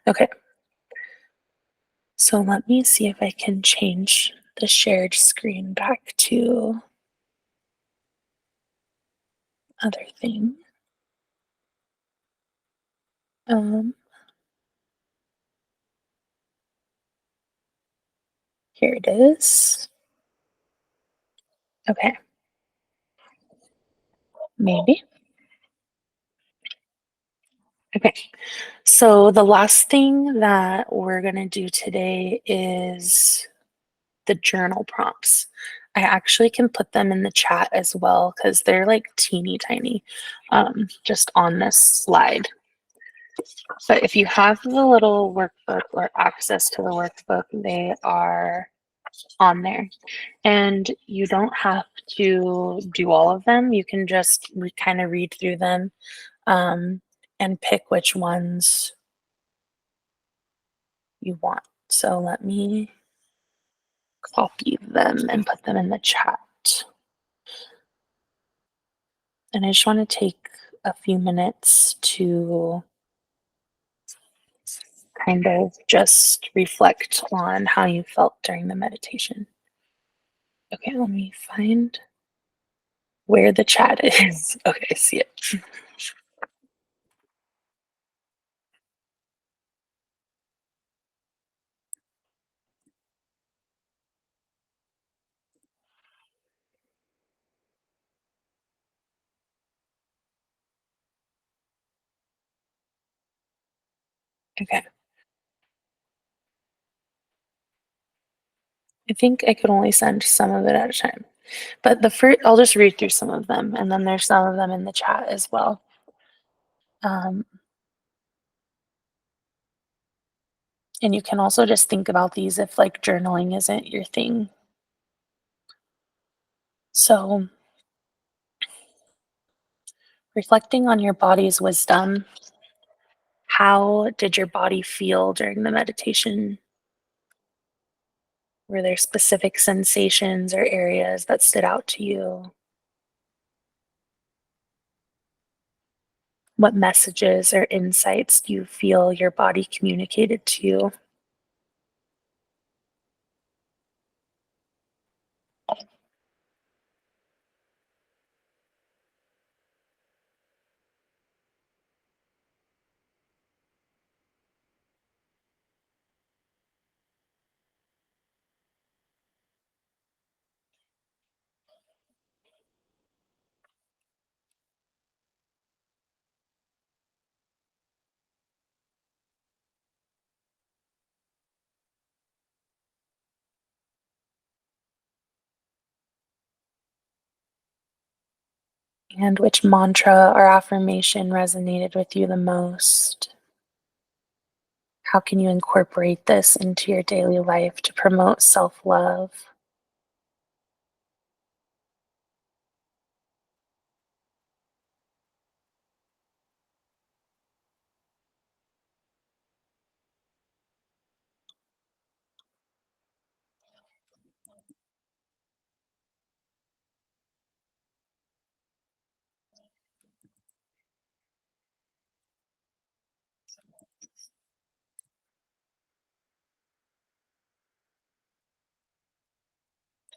Okay, so let me see if I can change the shared screen back to other thing. Um, Here it is. Okay, maybe. Okay, so the last thing that we're gonna do today is the journal prompts. I actually can put them in the chat as well because they're like teeny tiny, just on this slide. But if you have the little workbook or access to the workbook, they are on there. And you don't have to do all of them. You can just kind of read through them and pick which ones you want. So let me copy them and put them in the chat. And I just want to take a few minutes to kind of just reflect on how you felt during the meditation. Okay, let me find where the chat is. Okay, I see it. Okay. I think I could only send some of it at a time. But the first, I'll just read through some of them, and then there's some of them in the chat as well. And you can also just think about these if like journaling isn't your thing. So, reflecting on your body's wisdom, how did your body feel during the meditation? Were there specific sensations or areas that stood out to you? What messages or insights do you feel your body communicated to you? And which mantra or affirmation resonated with you the most? How can you incorporate this into your daily life to promote self-love?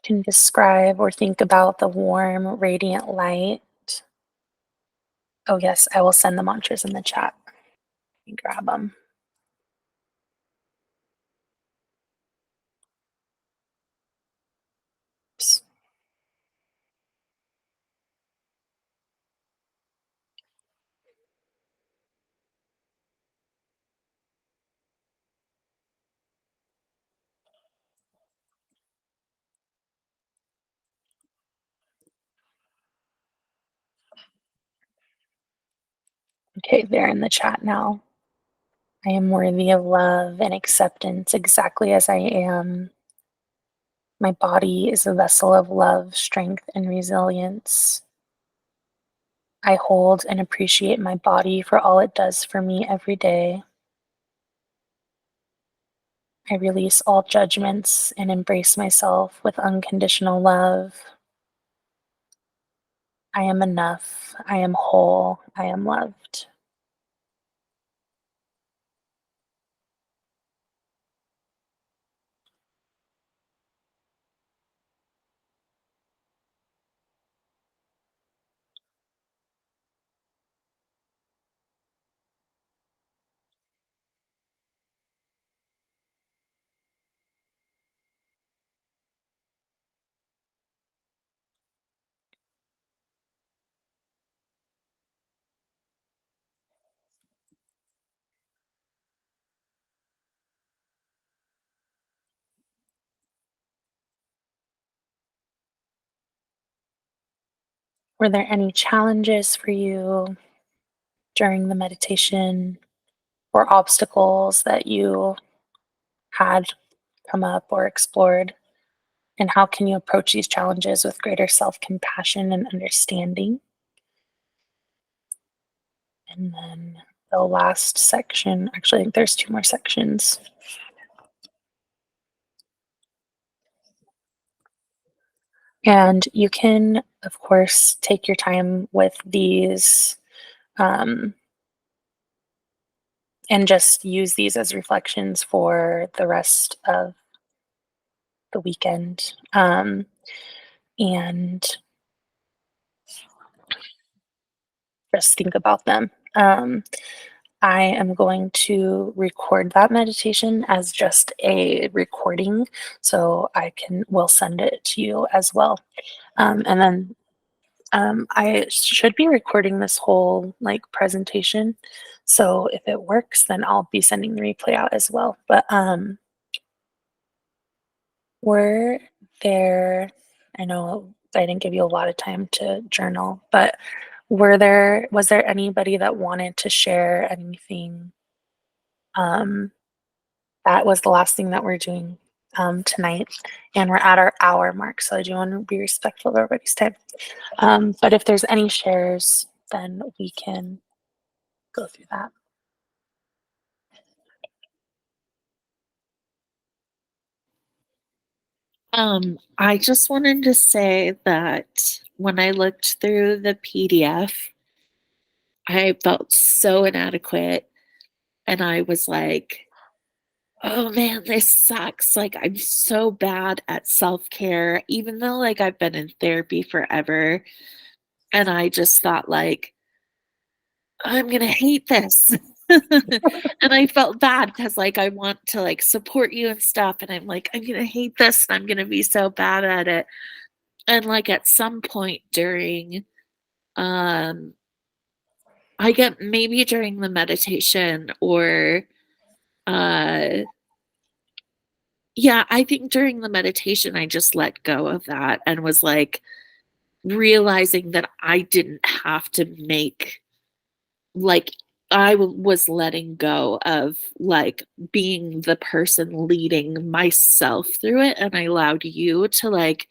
You can describe or think about the warm, radiant light. Oh, yes, I will send the mantras in the chat. You grab them. Okay, they're in the chat now. I am worthy of love and acceptance exactly as I am. My body is a vessel of love, strength, and resilience. I hold and appreciate my body for all it does for me every day. I release all judgments and embrace myself with unconditional love. I am enough. I am whole. I am loved. Were there any challenges for you during the meditation or obstacles that you had come up or explored? And how can you approach these challenges with greater self compassion and understanding? And then the last section, actually, I think there's two more sections. And you can, of course, take your time with these um, and just use these as reflections for the rest of the weekend. And just think about them. I am going to record that meditation as just a recording, so I will send it to you as well. And then I should be recording this whole like presentation, so if it works, then I'll be sending the replay out as well. But were there? I know I didn't give you a lot of time to journal, but was there anybody that wanted to share anything? That was the last thing that we're doing tonight, and we're at our hour mark, so I do want to be respectful of everybody's time. But if there's any shares, then we can go through that. I just wanted to say that when I looked through the PDF, I felt so inadequate, and I was like, oh man, this sucks. Like, I'm so bad at self-care, even though like I've been in therapy forever. And I just thought like, I'm gonna hate this. And I felt bad because like I want to like support you and stuff. And I'm like, I'm gonna hate this and I'm gonna be so bad at it. And like at some point during um I get maybe during the meditation or uh yeah, I think during the meditation I just let go of that and was like, realizing that I didn't have to make, like, was letting go of like being the person leading myself through it, and I allowed you to like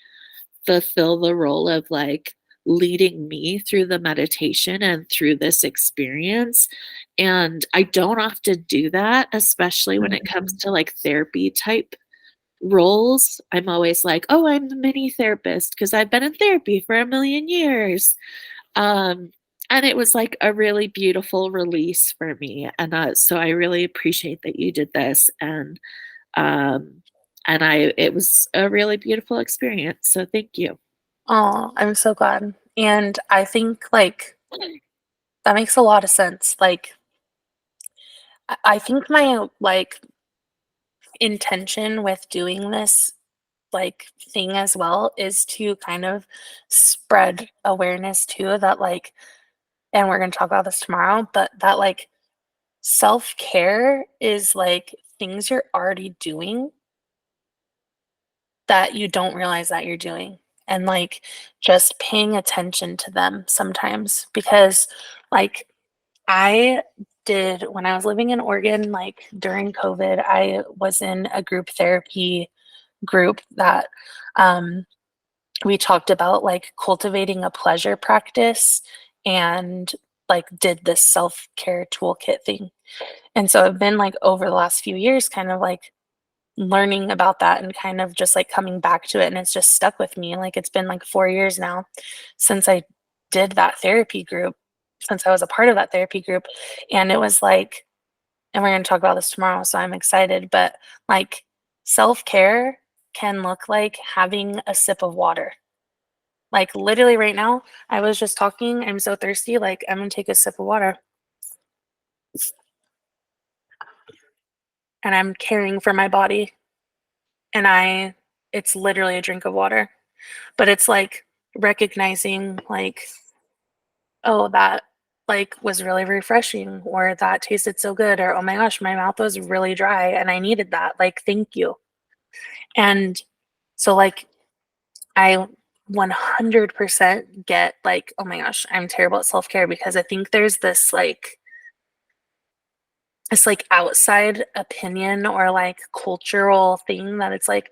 fulfill the role of like leading me through the meditation and through this experience. And I don't often do that, especially when it comes to like therapy type roles. I'm always like, oh, I'm the mini therapist because I've been in therapy for a million years. Um, and it was like a really beautiful release for me. And so I really appreciate that you did this. Um, and it was a really beautiful experience. So thank you. Oh, I'm so glad. And I think like that makes a lot of sense. Like I think my like intention with doing this like thing as well is to kind of spread awareness too that like, and we're going to talk about this tomorrow, but that like self-care is like things you're already doing that you don't realize that you're doing, and like just paying attention to them sometimes. Because like I did when I was living in Oregon, like during COVID, I was in a group therapy group that um we talked about like cultivating a pleasure practice, and like did this self-care toolkit thing. And so I've been like over the last few years kind of like learning about that and kind of just like coming back to it, and it's just stuck with me. Like it's been like 4 years now since I did that therapy group, since I was a part of that therapy group. And it was like, and we're going to talk about this tomorrow, so I'm excited, but like self-care can look like having a sip of water. Like literally right now, I was just talking, I'm so thirsty, like I'm going to take a sip of water. And I'm caring for my body, and it's literally a drink of water. But it's like recognizing like, oh, that like was really refreshing, or that tasted so good, or oh my gosh, my mouth was really dry and I needed that. Like, thank you. And so like I 100% get like, oh my gosh, I'm terrible at self-care, because I think there's this like outside opinion or like cultural thing that it's like,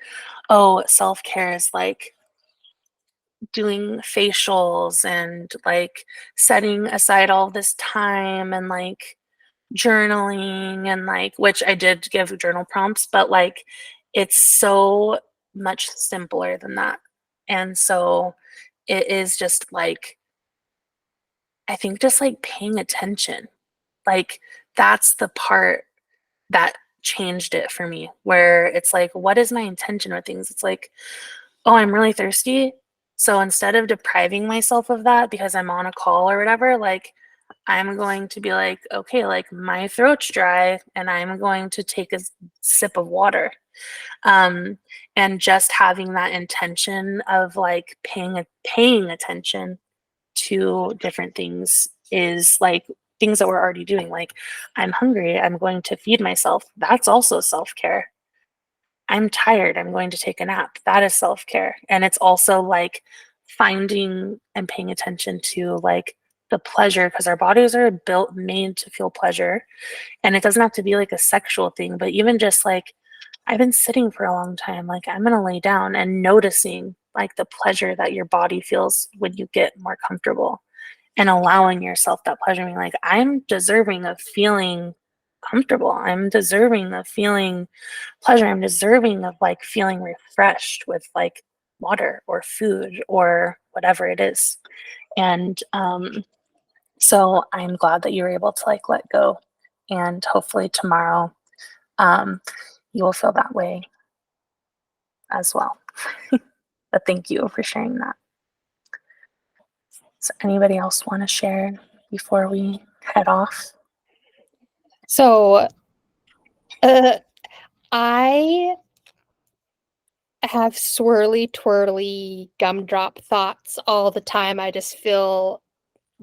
oh, self-care is like doing facials and like setting aside all this time and like journaling, and like, which I did give journal prompts, but like it's so much simpler than that. And so it is just like, I think just like paying attention. Like that's the part that changed it for me, where it's like, what is my intention with things? It's like, oh, I'm really thirsty. So instead of depriving myself of that because I'm on a call or whatever, like I'm going to be like, okay, like my throat's dry and I'm going to take a sip of water. Um, and just having that intention of like paying attention to different things is like things that we're already doing. Like I'm hungry, I'm going to feed myself. That's also self-care. I'm tired, I'm going to take a nap. That is self-care. And it's also like finding and paying attention to like the pleasure, because our bodies are made to feel pleasure. And it doesn't have to be like a sexual thing, but even just like, I've been sitting for a long time, like I'm gonna lay down, and noticing like the pleasure that your body feels when you get more comfortable, and allowing yourself that pleasure. Being like, I'm deserving of feeling comfortable. I'm deserving of feeling pleasure. I'm deserving of like feeling refreshed with like water or food or whatever it is. And so I'm glad that you were able to like let go. And hopefully tomorrow um, you will feel that way as well. But thank you for sharing that. Does anybody else want to share before we head off? So, I have swirly, twirly, gumdrop thoughts all the time. I just feel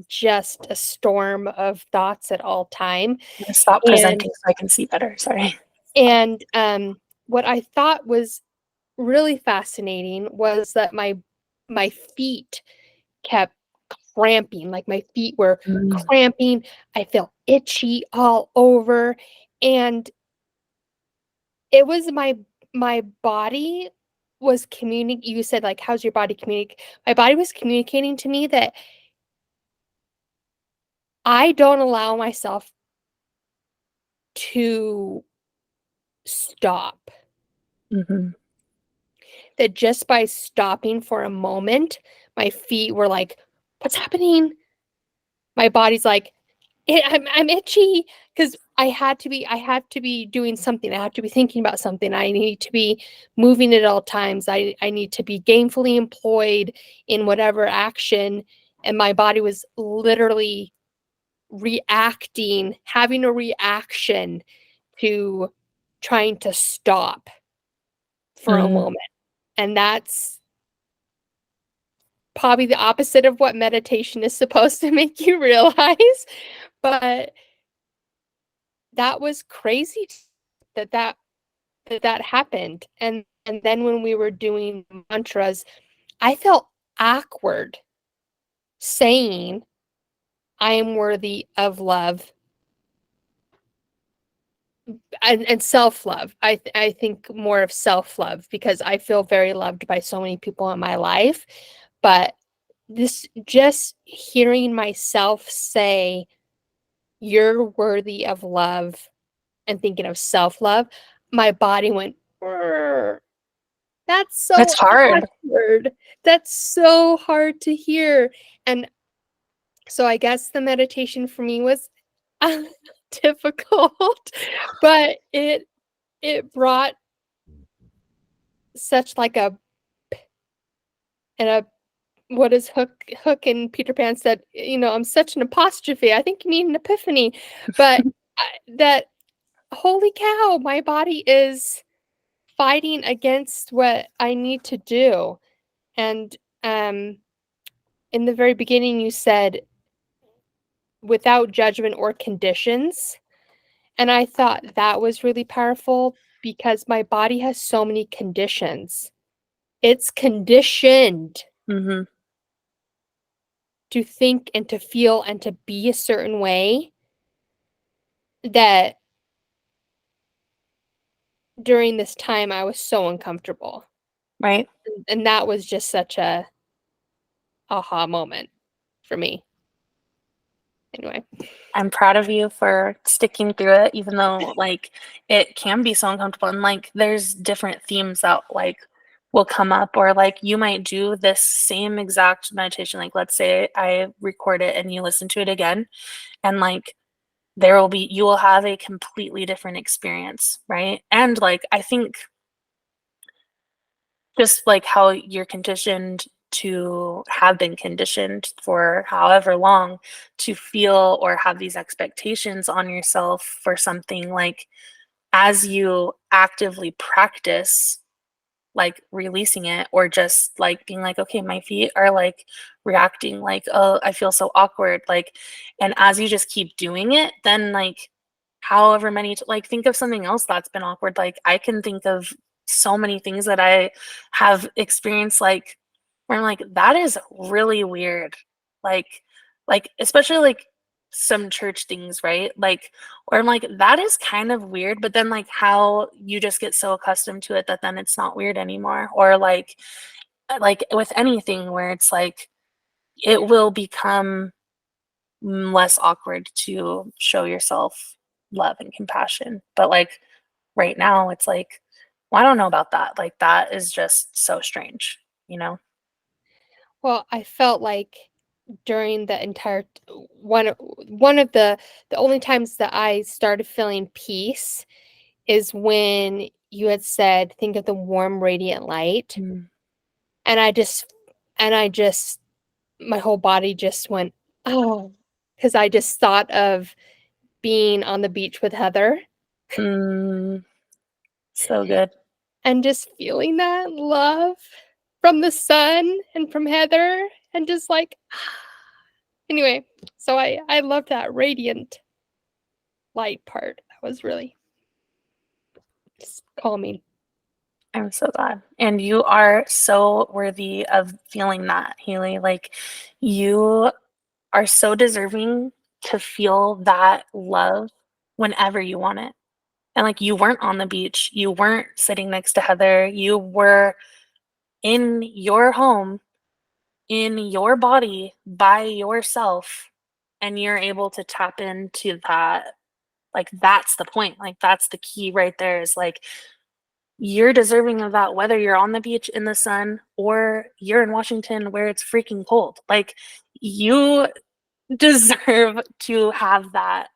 just a storm of thoughts at all time. I'm gonna stop And presenting so I can see better. Sorry. and what I thought was really fascinating was that my feet kept cramping, like my feet were Mm. cramping. I felt itchy all over, and it was my body was you said, like, how's your body communicate? My body was communicating to me that I don't allow myself to stop. Mhm. That just by stopping for a moment, my feet were like, "What's happening?" My body's like, I'm itchy because I had to be doing something. I have to be thinking about something. I need to be moving at all times. I need to be gainfully employed in whatever action. And my body was literally reacting, having a reaction to trying to stop for a Mm. moment. And that's probably the opposite of what meditation is supposed to make you realize. But that was crazy that that happened. And then when we were doing mantras, I felt awkward saying I am worthy of love and self-love. I think more of self-love because I feel very loved by so many people in my life. But this just hearing myself say you're worthy of love and thinking of self-love, my body went, "Brr." That's That's so hard. awkward. That's so hard to hear. And so I guess the meditation for me was difficult, but it brought such like a and a what is Hook and Peter Pan said, I'm such an apostrophe. I think you mean an epiphany. But that holy cow, my body is fighting against what I need to do. And in the very beginning you said without judgment or conditions. And I thought that was really powerful because my body has so many conditions. It's conditioned Mhm. to think and to feel and to be a certain way that during this time I was so uncomfortable. Right? And that was just such a aha moment for me. Anyway. I'm proud of you for sticking through it, even though like it can be so uncomfortable. And like there's different themes that like will come up, or like you might do this same exact meditation. Like let's say I record it and you listen to it again, and like you will have a completely different experience, right? And like I think just like how you're conditioned to have been conditioned for however long to feel or have these expectations on yourself for something, like as you actively practice like releasing it, or just like being like, okay, my feet are like reacting, like, oh, I feel so awkward, like, and as you just keep doing it, then like however many like think of something else that's been awkward. Like I can think of so many things that I have experienced, like where I'm like, that is really weird. Like especially like some church things, right? Like, or I'm like, that is kind of weird, but then like how you just get so accustomed to it that then it's not weird anymore. Or like with anything where it's like it will become less awkward to show yourself love and compassion. But like right now, it's like, well, I don't know about that. Like that is just so strange, you know? Well, I felt like during the entire one of the only times that I started feeling peace is when you had said, "Think of the warm, radiant light," Mm. and I just my whole body just went, "Oh," because I just thought of being on the beach with Heather Mm, so good. and just feeling that love from the sun and from Heather and just like anyway, so I loved that radiant light part. That was really just calming. I'm so glad. And you are so worthy of feeling that, Haley. Like, you are so deserving to feel that love whenever you want it. And like, you weren't on the beach, you weren't sitting next to Heather, you were in your home, in your body, by yourself, and you're able to tap into that. Like, that's the point. Like, that's the key right there, is like, you're deserving of that, whether you're on the beach in the sun or you're in Washington where it's freaking cold. Like, you deserve to have that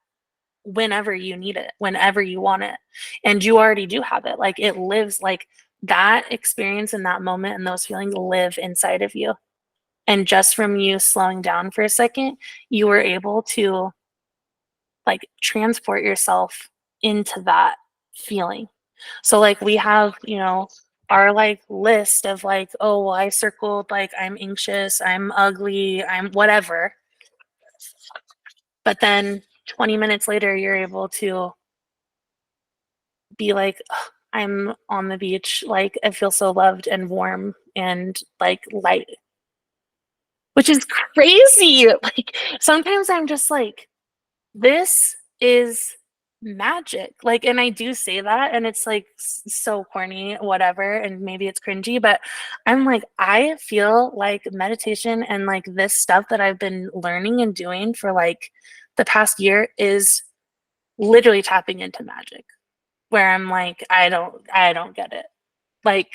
whenever you need it, whenever you want it. And you already do have it. Like, it lives, like, that experience in that moment and those feelings live inside of you. And just from you slowing down for a second, you were able to like transport yourself into that feeling. So like, we have, our like list of like, oh, well, I circled like I'm anxious, I'm ugly, I'm whatever. But then 20 minutes later, you're able to be like, "Ugh, I'm on the beach, like I feel so loved and warm and like light," which is crazy. Like, sometimes I'm just like, this is magic. Like, and I do say that, and it's like so corny, whatever, and maybe it's cringy, but I'm like, I feel like meditation and like this stuff that I've been learning and doing for like the past year is literally tapping into magic, where I'm like, I don't get it. Like,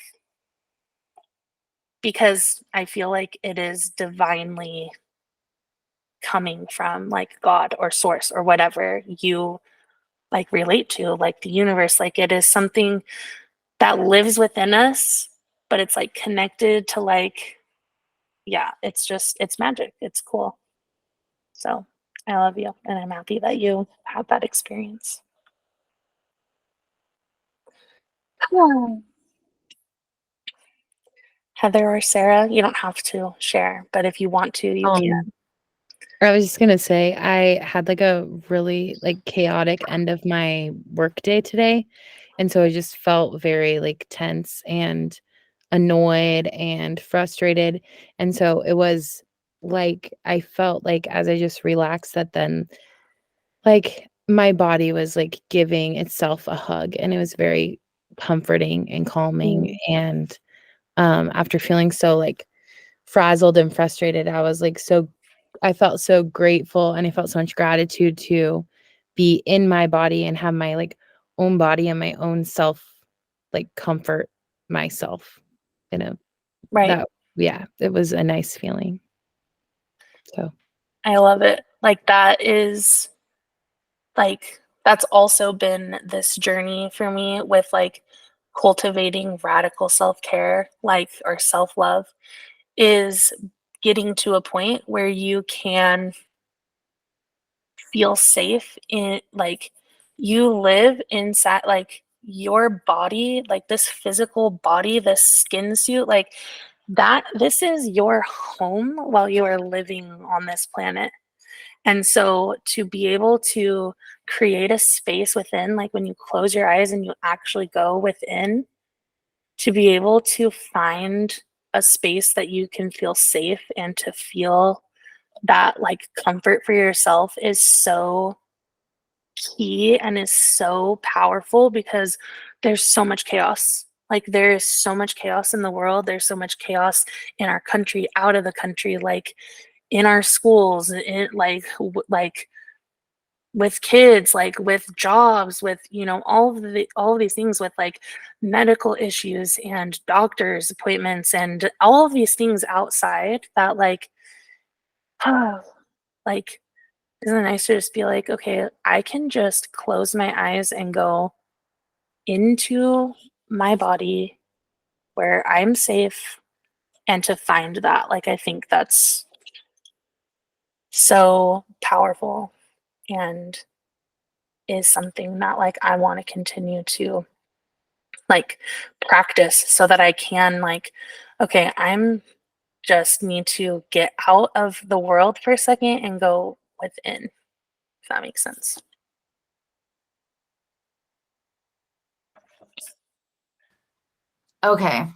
because I feel like it is divinely coming from like God or source or whatever you like relate to, like the universe. Like, it is something that lives within us, but it's like connected to like, yeah, it's magic. It's cool. So I love you, and I'm happy that you had that experience. Yeah. Heather or Sarah, you don't have to share, but if you want to, you can. I was just gonna say I had like a really like chaotic end of my work day today. And so I just felt very like tense and annoyed and frustrated. And so it was like I felt like as I just relaxed that then like my body was like giving itself a hug and it was very comforting and calming. Mm, And after feeling so like frazzled and frustrated, I felt so grateful and I felt so much gratitude to be in my body and have my like own body and my own self like comfort myself in a right. that yeah, it was a nice feeling. So I love it. Like, that is like, that's also been this journey for me with like cultivating radical self-care, like, or self-love, is getting to a point where you can feel safe in like, you live inside like your body, like this physical body, this skin suit, like that, this is your home while you are living on this planet. And so to be able to create a space within, like when you close your eyes and you actually go within, to be able to find a space that you can feel safe and to feel that like comfort for yourself is so key and is so powerful, because there's so much chaos. Like, there is so much chaos in the world. There's so much chaos in our country, out of the country, like in our schools, in like like with kids, like with jobs, with all of these things, with like medical issues and doctors appointments and all of these things outside that like like, isn't it nice to just be like, okay, I can just close my eyes and go into my body where I'm safe, and to find that. Like, I think that's so powerful, and is something that like I want to continue to like practice, so that I can like, okay, I'm just need to get out of the world for a second and go within, if that makes sense. Okay.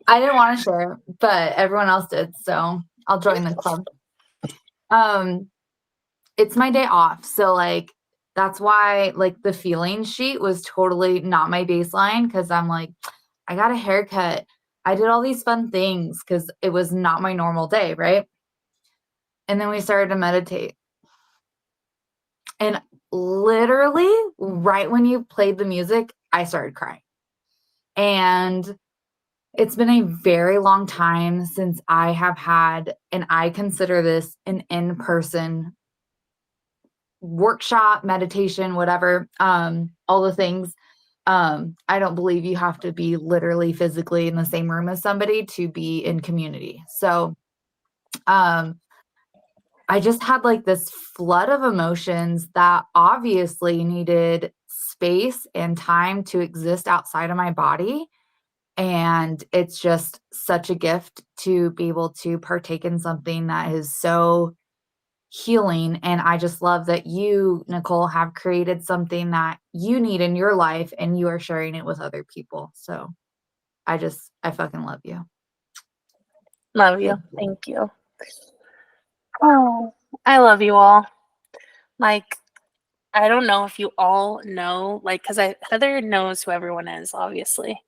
I didn't want to share, but everyone else did, so I'll join the club. It's my day off, so like that's why like the feeling sheet was totally not my baseline because I'm like, I got a haircut. I did all these fun things because it was not my normal day, right? And then we started to meditate. And literally, right when you played the music, I started crying. And it's been a very long time since I have had, and I consider this an in-person workshop, meditation, whatever, all the things. I don't believe you have to be literally physically in the same room as somebody to be in community. So, I just had like this flood of emotions that obviously needed space and time to exist outside of my body. And it's just such a gift to be able to partake in something that is so healing. And I just love that you, Nicole, have created something that you need in your life and you are sharing it with other people. So I fucking love you. Love you. Thank you. Oh, I love you all. Like, I don't know if you all know, like, because Heather knows who everyone is, obviously.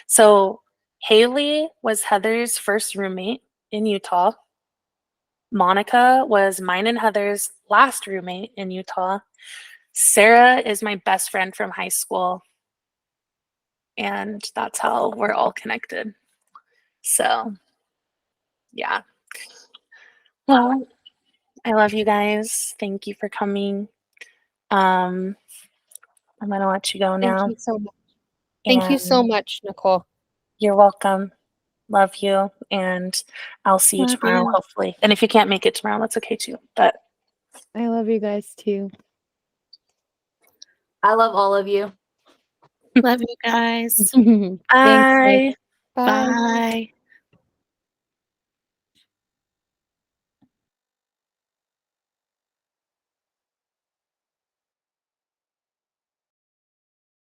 So Haley was Heather's first roommate in Utah. Monica was mine and Heather's last roommate in Utah. Sarah is my best friend from high school. And that's how we're all connected. So, yeah. Well, I love you guys. Thank you for coming. I'm gonna let you go now. Thank you so much. Thank you so And much, Nicole. you're welcome. Love you. And I'll see you Love tomorrow, you. hopefully. And if you can't make it tomorrow, that's okay too. But I love you guys too. I love all of you. Love you guys. Thanks, bye. guys. Bye. Bye.